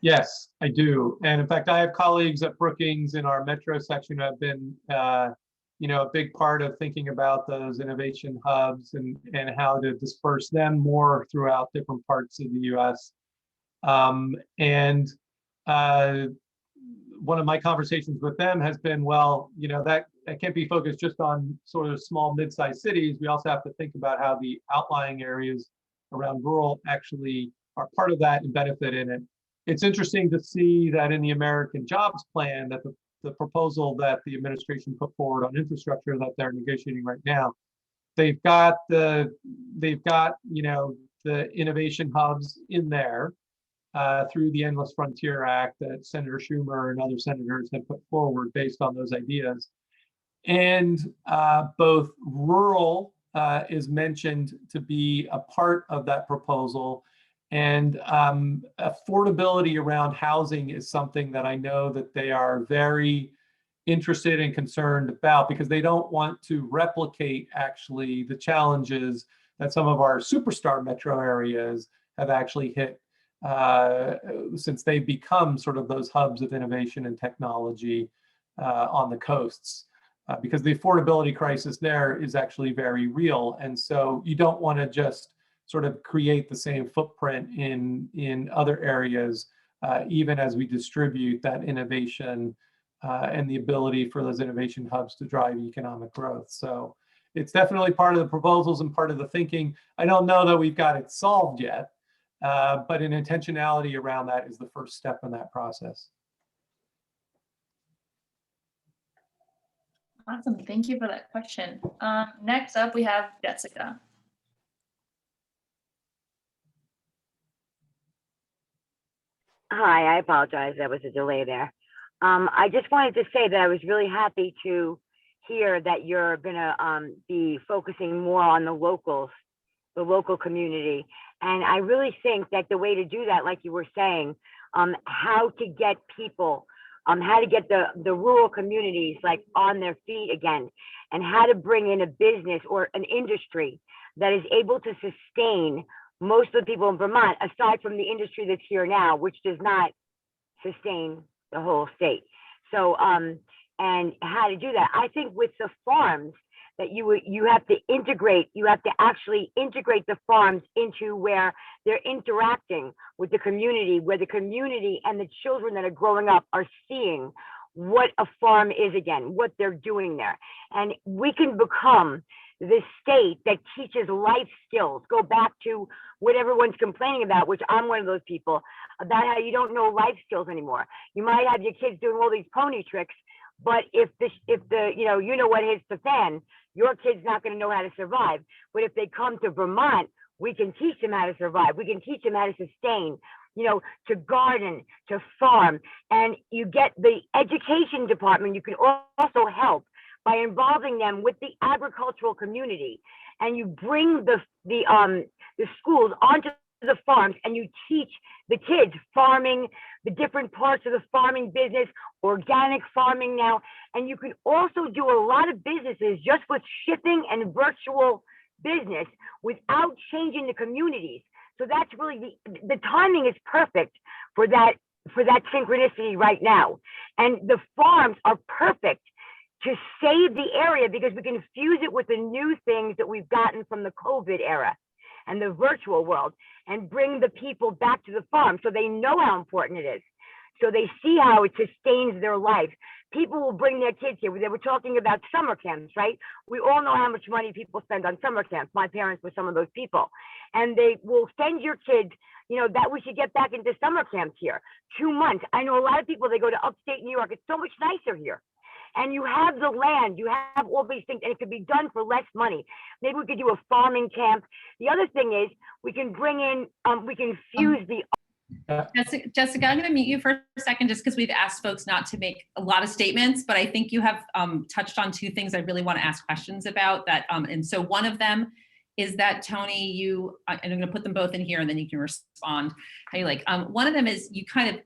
Yes, I do. And in fact, I have colleagues at Brookings in our metro section who have been, you know, a big part of thinking about those innovation hubs and how to disperse them more throughout different parts of the US. One of my conversations with them has been, well, you know, that can't be focused just on sort of small, mid-sized cities. We also have to think about how the outlying areas around rural actually are part of that and benefit in it. It's interesting to see that in the American Jobs Plan, that the proposal that the administration put forward on infrastructure that they're negotiating right now, they've got you know, the innovation hubs in there through the Endless Frontier Act that Senator Schumer and other senators had put forward based on those ideas. And both rural is mentioned to be a part of that proposal. And affordability around housing is something that I know that they are very interested and concerned about, because they don't want to replicate actually the challenges that some of our superstar metro areas have actually hit since they've become sort of those hubs of innovation and technology on the coasts. Because the affordability crisis there is actually very real. And so you don't want to just sort of create the same footprint in other areas, even as we distribute that innovation and the ability for those innovation hubs to drive economic growth. So it's definitely part of the proposals and part of the thinking. I don't know that we've got it solved yet, but an intentionality around that is the first step in that process. Awesome, thank you for that question. Next up, we have Jessica. Hi, I apologize. There was a delay there. I just wanted to say that I was really happy to hear that you're gonna be focusing more on the locals, the local community. And I really think that the way to do that, like you were saying, how to get people, how to get the rural communities like on their feet again, and how to bring in a business or an industry that is able to sustain most of the people in Vermont, aside from the industry that's here now, which does not sustain the whole state. So, and how to do that. I think with the farms that you have to integrate, you have to actually integrate the farms into where they're interacting with the community, where the community and the children that are growing up are seeing what a farm is again, what they're doing there. And we can become the state that teaches life skills. Go back to what everyone's complaining about, which I'm one of those people, about how you don't know life skills anymore. You might have your kids doing all these pony tricks, but if the you know what hits the fan, your kid's not going to know how to survive. But if they come to Vermont, we can teach them how to survive. We can teach them how to sustain, to garden, to farm. And you get the education department, you can also help by involving them with the agricultural community. And you bring the schools onto the farms and you teach the kids farming, the different parts of the farming business, organic farming now. And you can also do a lot of businesses just with shipping and virtual business without changing the communities. So that's really the timing is perfect for that synchronicity right now. And the farms are perfect to save the area because we can fuse it with the new things that we've gotten from the COVID era and the virtual world and bring the people back to the farm so they know how important it is. So they see how it sustains their life. People will bring their kids here. They were talking about summer camps, right? We all know how much money people spend on summer camps. My parents were some of those people. And they will send your kids, that we should get back into summer camps here. 2 months. I know a lot of people, they go to upstate New York. It's so much nicer here. And you have the land, you have all these things, and it could be done for less money. Maybe we could do a farming camp. The other thing is we can bring in, we can fuse the. Jessica, I'm going to mute you for a second just because we've asked folks not to make a lot of statements, but I think you have touched on 2 things I really want to ask questions about that. And so one of them is that Tony, and I'm going to put them both in here and then you can respond how you like. One of them is you kind of,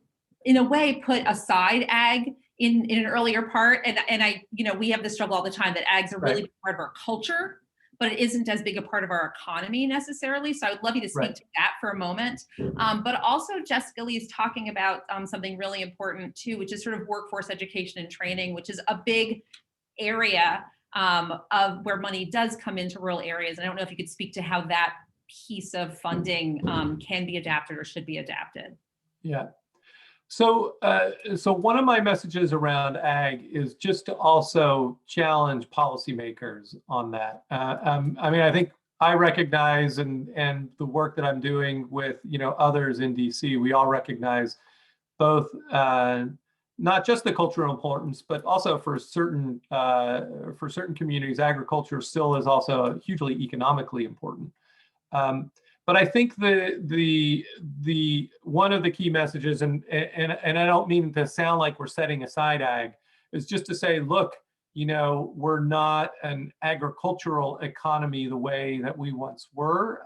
in a way, put aside ag in an earlier part. And I, we have this struggle all the time that ags are really part of our culture, but it isn't as big a part of our economy necessarily. So I would love you to speak to that for a moment. But also Jessica Lee is talking about something really important too, which is sort of workforce education and training, which is a big area of where money does come into rural areas. And I don't know if you could speak to how that piece of funding can be adapted or should be adapted. Yeah. So one of my messages around ag is just to also challenge policymakers on that. I mean, I think I recognize and the work that I'm doing with others in DC, we all recognize both not just the cultural importance, but also for certain communities, agriculture still is also hugely economically important. But I think the one of the key messages, and I don't mean to sound like we're setting aside ag, is just to say, look, we're not an agricultural economy the way that we once were,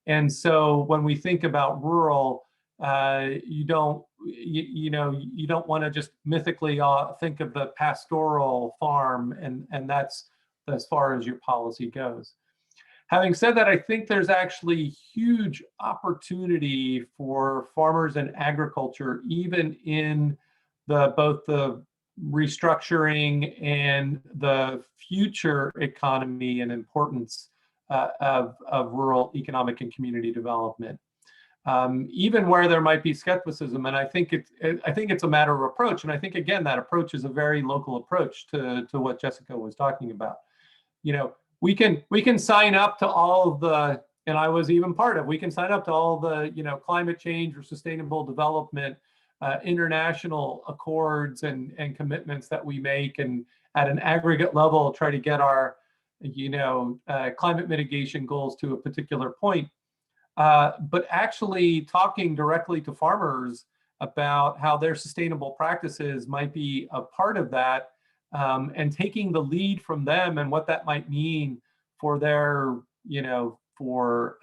and so when we think about rural, you don't want to just mythically think of the pastoral farm, and that's as far as your policy goes. Having said that, I think there's actually huge opportunity for farmers and agriculture, even in both the restructuring and the future economy and importance of rural economic and community development. Even where there might be skepticism, and I think it's a matter of approach. And I think again that approach is a very local approach to what Jessica was talking about. We can sign up to all of the, and I was even part of, we can sign up to all the, climate change or sustainable development, international accords and commitments that we make, and at an aggregate level, try to get our, climate mitigation goals to a particular point. But actually talking directly to farmers about how their sustainable practices might be a part of that, and taking the lead from them and what that might mean for their, for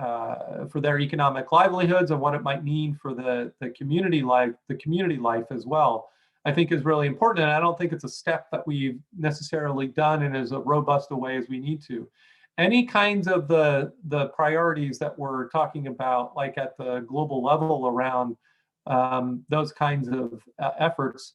their economic livelihoods and what it might mean for the community life as well, I think is really important. And I don't think it's a step that we've necessarily done in as a robust a way as we need to. Any kinds of the priorities that we're talking about, like at the global level around those kinds of efforts,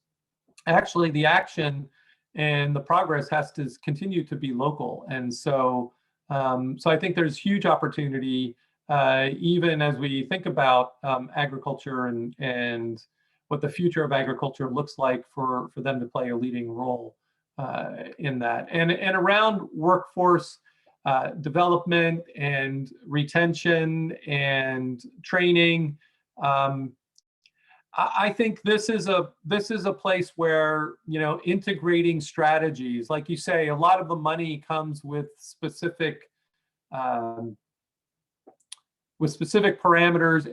actually the action and the progress has to continue to be local. And so, so I think there's huge opportunity, even as we think about agriculture and what the future of agriculture looks like for them to play a leading role in that. And around workforce development and retention and training, I think this is a place where, integrating strategies, like you say, a lot of the money comes with specific parameters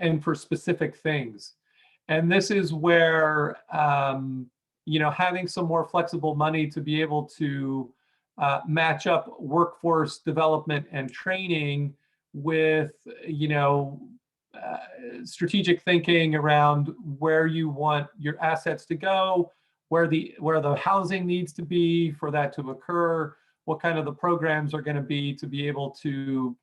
and for specific things. And this is where, having some more flexible money to be able to match up workforce development and training with, strategic thinking around where you want your assets to go, where the housing needs to be for that to occur, what kind of the programs are going to be able to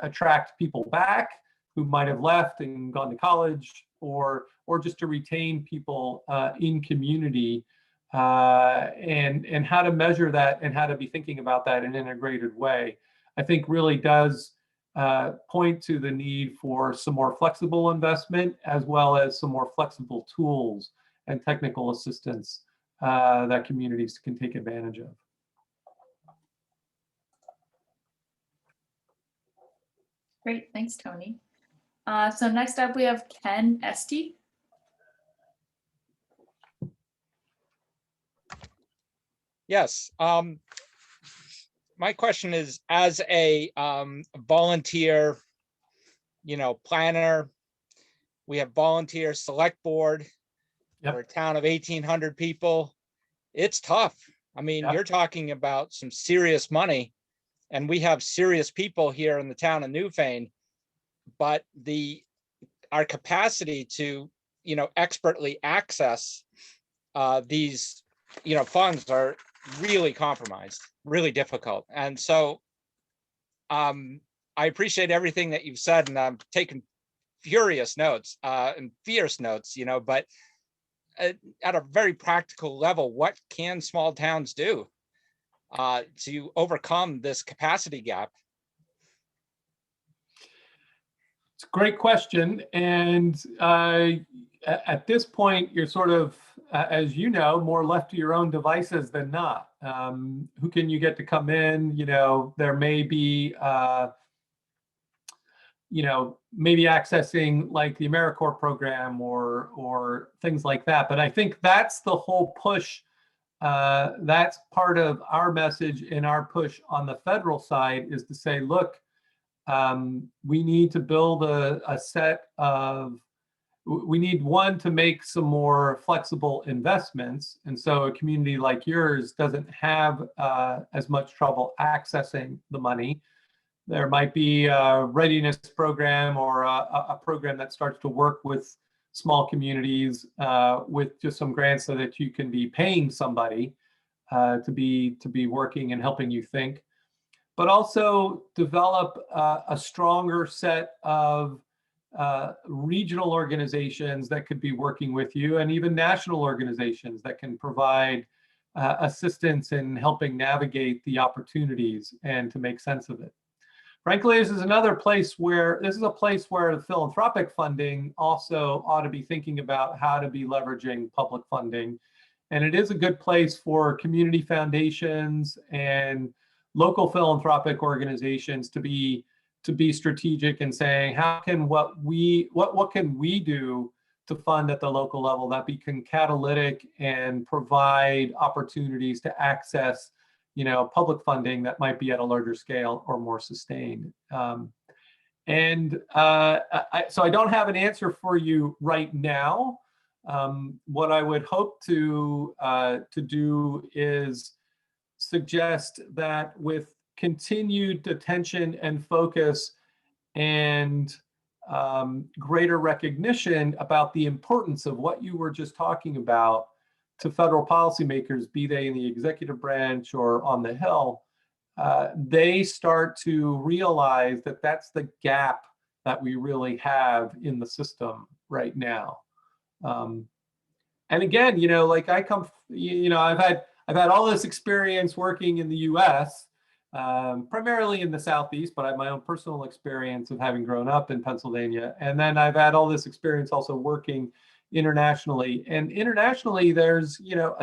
attract people back who might have left and gone to college, or just to retain people in community, and how to measure that and how to be thinking about that in an integrated way, I think really does point to the need for some more flexible investment, as well as some more flexible tools and technical assistance that communities can take advantage of. Great, thanks, Tony. So next up, we have Ken Esty. Yes. My question is, as a volunteer, planner, we have volunteer select board. Yep. We're a town of 1,800 people. It's tough. I mean, Yep. You're talking about some serious money, and we have serious people here in the town of Newfane, but our capacity to, expertly access these, funds are really compromised, really difficult. And so I appreciate everything that you've said, and I'm taking furious notes and fierce notes, but at a very practical level, what can small towns do to overcome this capacity gap? It's a great question. And at this point, you're sort of, as you know, more left to your own devices than not. Who can you get to come in? There may be, maybe accessing like the AmeriCorps program or things like that. But I think that's the whole push. That's part of our message in our push on the federal side, is to say, look, we need to build a set of, we need to make some more flexible investments. And so a community like yours doesn't have as much trouble accessing the money. There might be a readiness program or a program that starts to work with small communities with just some grants so that you can be paying somebody to be working and helping you think, but also develop a stronger set of regional organizations that could be working with you, and even national organizations that can provide assistance in helping navigate the opportunities and to make sense of it. Frankly, this is a place where the philanthropic funding also ought to be thinking about how to be leveraging public funding. And it is a good place for community foundations and local philanthropic organizations to be strategic and saying, what can we do to fund at the local level that can catalytic and provide opportunities to access public funding that might be at a larger scale or more sustained. So I don't have an answer for you right now, What I would hope to do is suggest that with continued attention and focus and greater recognition about the importance of what you were just talking about to federal policymakers, be they in the executive branch or on the Hill, they start to realize that that's the gap that we really have in the system right now. And again, you know, like I come, you know, I've had all this experience working in the U.S., primarily in the Southeast, but I have my own personal experience of having grown up in Pennsylvania. And then I've had all this experience also working internationally. And internationally, there's, you know,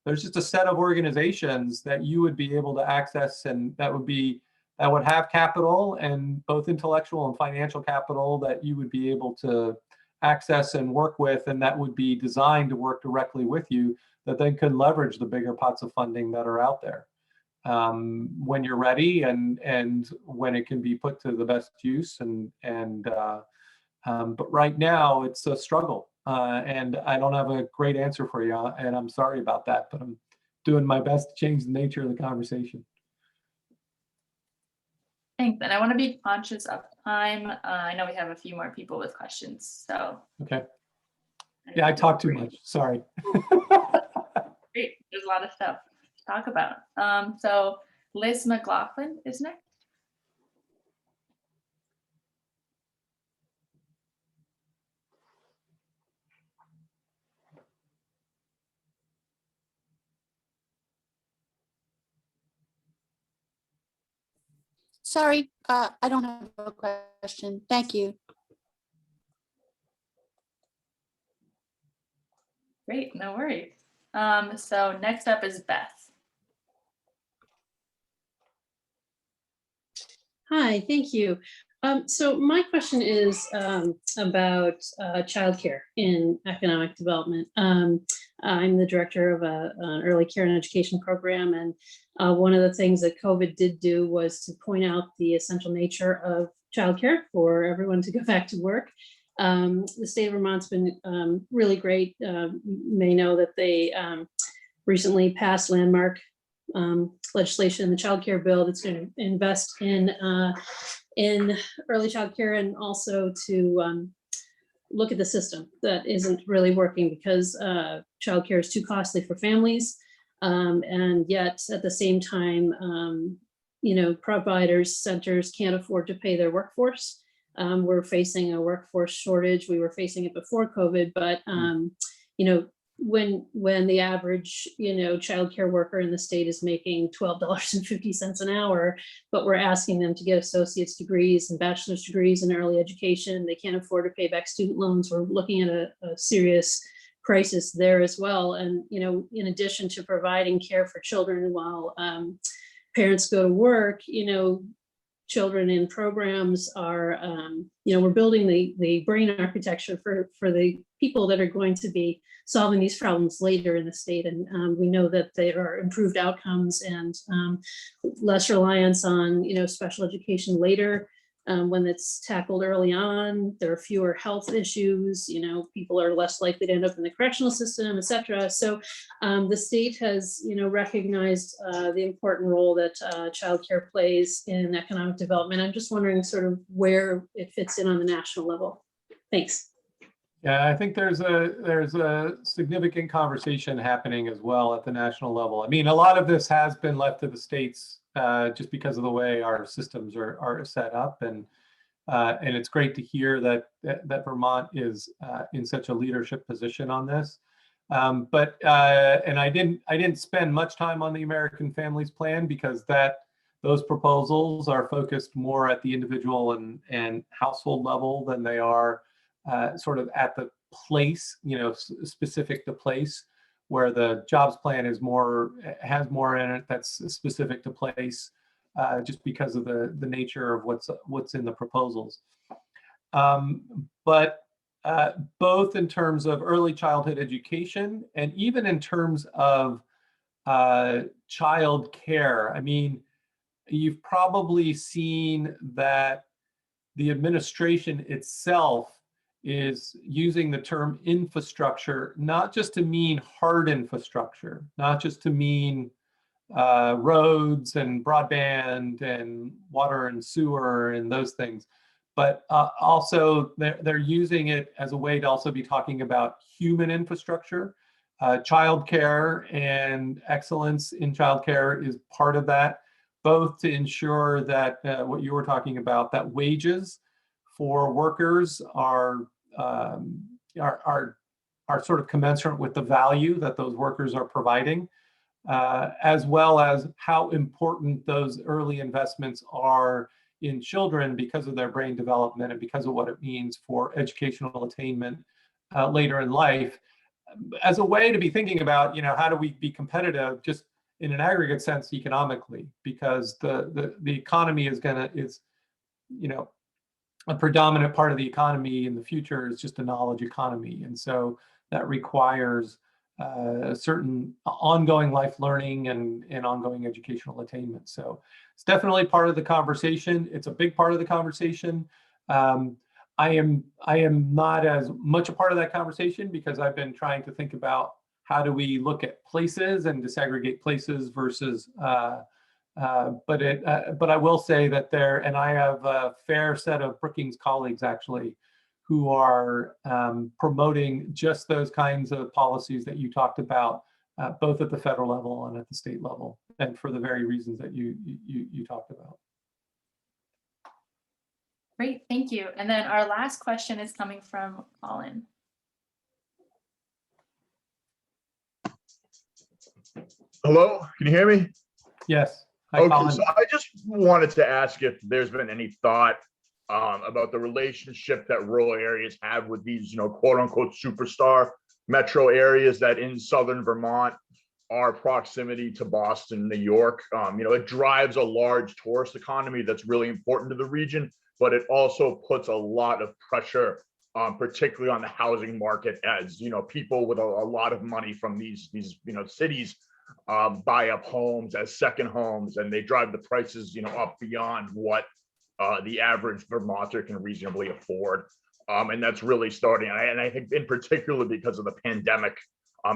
there's just a set of organizations that you would be able to access, and that would have capital, and both intellectual and financial capital that you would be able to access and work with, and that would be designed to work directly with you, that then can leverage the bigger pots of funding that are out there when you're ready, and when it can be put to the best use. But right now it's a struggle, and I don't have a great answer for you, and I'm sorry about that, but I'm doing my best to change the nature of the conversation. Thanks, and I want to be conscious of time. I know we have a few more people with questions, so. Okay. Yeah, I talk too much, sorry. Great, there's a lot of stuff to talk about. So Liz McLaughlin is next. Sorry, I don't have a question. Thank you. Great, no worries. So next up is Beth. Hi, thank you. So my question is about childcare in economic development. I'm the director of an early care and education program, and one of the things that COVID did do was to point out the essential nature of childcare for everyone to go back to work. The state of Vermont's been really great. You may know that they recently passed landmark legislation in the child care bill that's going to invest in early child care, and also to look at the system that isn't really working because child care is too costly for families. And yet at the same time, you know, providers, centers can't afford to pay their workforce. We're facing a workforce shortage. We were facing it before COVID, but you know, when the average, you know, childcare worker in the state is making $12.50 an hour, but we're asking them to get associate's degrees and bachelor's degrees in early education, they can't afford to pay back student loans. We're looking at a serious crisis there as well. And, you know, in addition to providing care for children while parents go to work, you know, children in programs are, you know, we're building the brain architecture for the people that are going to be solving these problems later in the state. And we know that there are improved outcomes and less reliance on, you know, special education later. When it's tackled early on, there are fewer health issues, you know, people are less likely to end up in the correctional system, et cetera. So the state has, you know, recognized the important role that childcare plays in economic development. I'm just wondering sort of where it fits in on the national level. Thanks. Yeah, I think there's a significant conversation happening as well at the national level. I mean, a lot of this has been left to the states just because of the way our systems are set up, and it's great to hear that Vermont is in such a leadership position on this. But I didn't spend much time on the American Families Plan because those proposals are focused more at the individual and household level than they are sort of at the place, you know, specific to place, where the jobs plan has more in it that's specific to place, just because of the nature of what's in the proposals. But both in terms of early childhood education and even in terms of child care, I mean, you've probably seen that the administration itself is using the term infrastructure, not just to mean hard infrastructure, not just to mean roads and broadband and water and sewer and those things, but also they're using it as a way to also be talking about human infrastructure. Childcare and excellence in childcare is part of that, both to ensure that what you were talking about, that wages for workers are sort of commensurate with the value that those workers are providing, as well as how important those early investments are in children because of their brain development and because of what it means for educational attainment later in life, as a way to be thinking about, how do we be competitive just in an aggregate sense economically, because the economy is a predominant part of the economy in the future is just a knowledge economy. And so that requires a certain ongoing life learning and ongoing educational attainment. So it's definitely part of the conversation. It's a big part of the conversation. I am not as much a part of that conversation because I've been trying to think about how do we look at places and disaggregate places versus, but I will say that and I have a fair set of Brookings colleagues actually who are promoting just those kinds of policies that you talked about, both at the federal level and at the state level, and for the very reasons that you talked about. Great, thank you. And then our last question is coming from Colin. Hello, can you hear me? Yes. Hi, okay, Colin. so I just wanted to ask if there's been any thought about the relationship that rural areas have with these, quote unquote superstar metro areas that in southern Vermont are proximity to Boston, New York. It drives a large tourist economy that's really important to the region, but it also puts a lot of pressure, particularly on the housing market, as people with a lot of money from these cities buy up homes as second homes, and they drive the prices up beyond what the average Vermonter can reasonably afford. And that's really starting, and I think in particular because of the pandemic,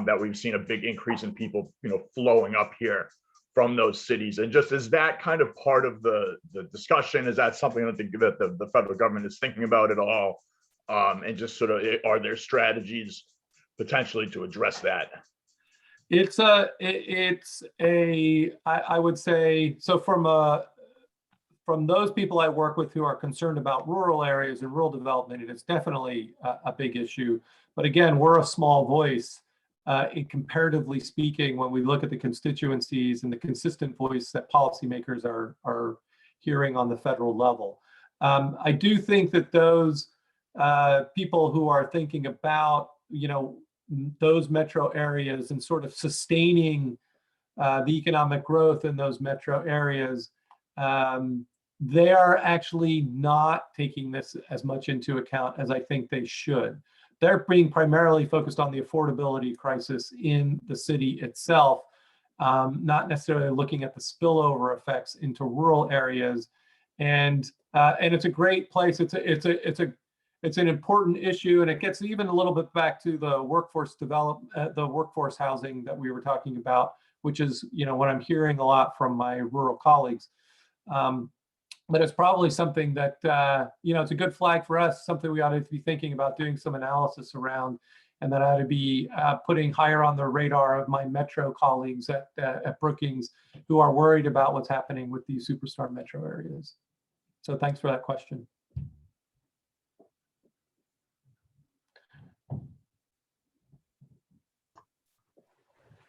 that we've seen a big increase in people flowing up here from those cities. And just is that kind of part of the discussion? Is that something that the federal government is thinking about at all? And just sort of, are there strategies potentially to address that? I would say, so from those people I work with who are concerned about rural areas and rural development, it is definitely a big issue. But again, we're a small voice comparatively speaking when we look at the constituencies and the consistent voice that policymakers are hearing on the federal level. I do think that those people who are thinking about, those metro areas and sort of sustaining the economic growth in those metro areas, they are actually not taking this as much into account as I think they should. They're being primarily focused on the affordability crisis in the city itself, not necessarily looking at the spillover effects into rural areas. And it's a great place. It's an important issue, and it gets even a little bit back to the workforce workforce housing that we were talking about, which is what I'm hearing a lot from my rural colleagues. But it's probably something that it's a good flag for us, something we ought to be thinking about doing some analysis around, and that I ought to be putting higher on the radar of my metro colleagues at Brookings who are worried about what's happening with these superstar metro areas. So thanks for that question.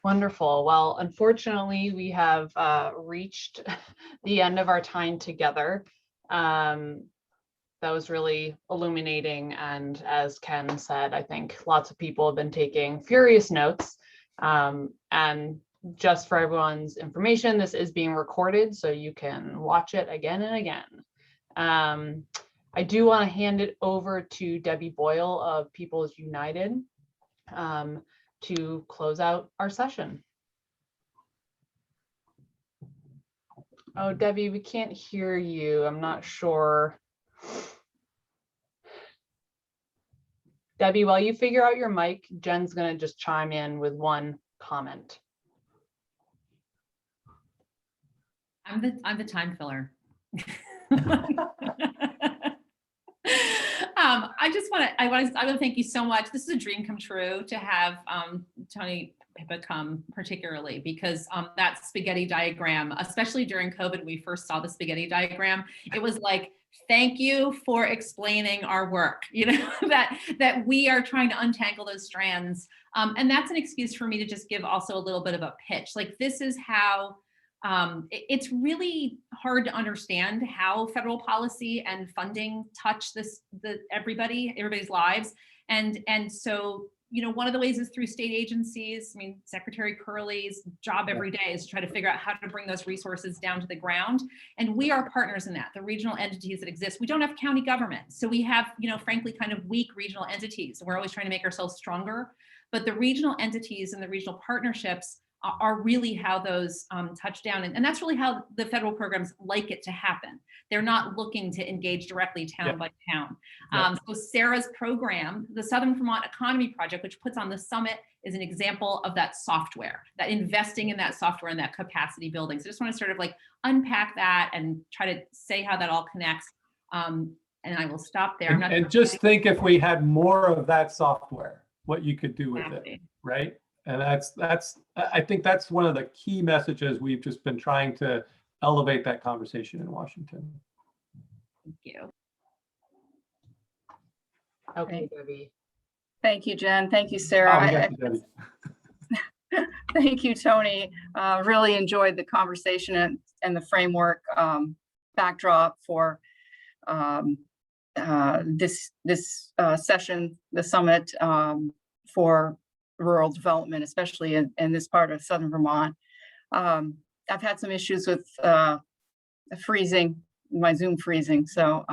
Wonderful. Well, unfortunately, we have reached the end of our time together. That was really illuminating. And as Ken said, I think lots of people have been taking furious notes. And just for everyone's information, this is being recorded, so you can watch it again and again. I do want to hand it over to Debbie Boyle of People's United to close out our session. Oh, Debbie, we can't hear you. I'm not sure. Debbie, while you figure out your mic, Jen's going to just chime in with one comment. I'm the time filler. I want to thank you so much. This is a dream come true to have Tony Pipa come, particularly because that spaghetti diagram, especially during COVID, when we first saw the spaghetti diagram, it was like, thank you for explaining our work, you know, that we are trying to untangle those strands. And that's an excuse for me to just give also a little bit of a pitch. Like, this is how it's really hard to understand how federal policy and funding touch everybody's lives. And so, you know, one of the ways is through state agencies. I mean, Secretary Curley's job every day is to try to figure out how to bring those resources down to the ground. And we are partners in that, the regional entities that exist. We don't have county government. So we have, you know, frankly, kind of weak regional entities. We're always trying to make ourselves stronger. But the regional entities and the regional partnerships are really how those touch down. And that's really how the federal programs like it to happen. They're not looking to engage directly town by town. So Sarah's program, the Southern Vermont Economy Project, which puts on the summit, is an example of that software, that investing in that software and that capacity building. So I just want to sort of like unpack that and try to say how that all connects. And I will stop there. And just think, if we had more of that software, what you could do with it, right? And I think that's one of the key messages we've just been trying to elevate that conversation in Washington. Thank you. Okay, Debbie. Thank you, Jen. Thank you, Sarah. Thank you, Tony. Really enjoyed the conversation and the framework backdrop for this session, the summit for rural development, especially in this part of Southern Vermont. I've had some issues with freezing, my Zoom freezing, so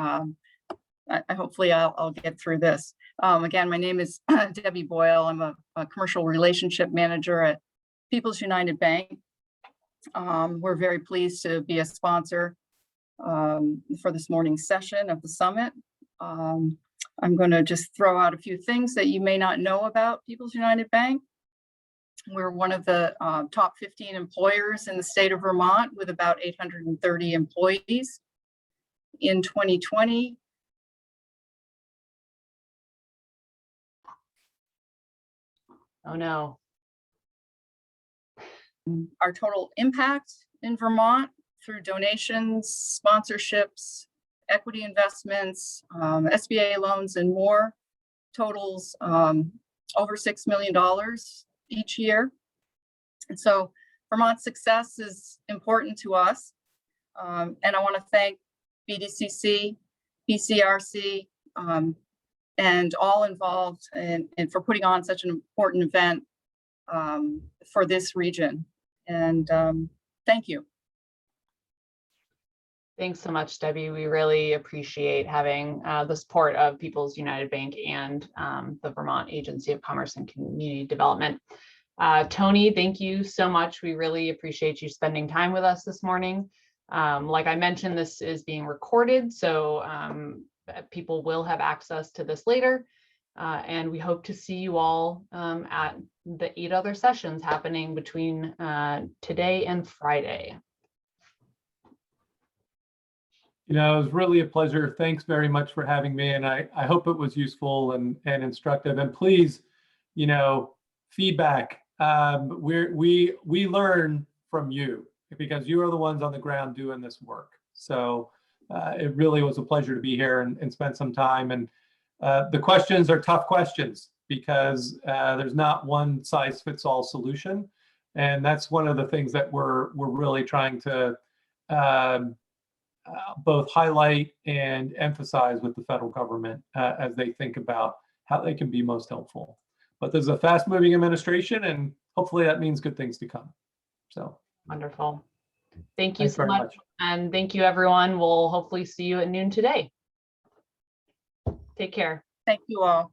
hopefully I'll get through this. Again, my name is Debbie Boyle. I'm a commercial relationship manager at People's United Bank. We're very pleased to be a sponsor for this morning's session of the summit. I'm going to just throw out a few things that you may not know about People's United Bank. We're one of the top 15 employers in the state of Vermont with about 830 employees. In 2020, oh no. Our total impact in Vermont through donations, sponsorships, equity investments, SBA loans, and more totals over $6 million each year. And so Vermont's success is important to us. And I want to thank BDCC, BCRC, and all involved and for putting on such an important event for this region. And thank you. Thanks so much, Debbie. We really appreciate having the support of People's United Bank and the Vermont Agency of Commerce and Community Development. Tony, thank you so much. We really appreciate you spending time with us this morning. Like I mentioned, this is being recorded, so people will have access to this later. And we hope to see you all at the 8 other sessions happening between today and Friday. You know, it was really a pleasure. Thanks very much for having me. And I hope it was useful and instructive. And please, you know, feedback. We learn from you because you are the ones on the ground doing this work. So it really was a pleasure to be here and spend some time. And the questions are tough questions because there's not one size fits all solution. And that's one of the things that we're really trying to both highlight and emphasize with the federal government as they think about how they can be most helpful. But there's a fast moving administration and hopefully that means good things to come. So wonderful. Thank you so much. And thank you, everyone. We'll hopefully see you at noon today. Take care. Thank you all.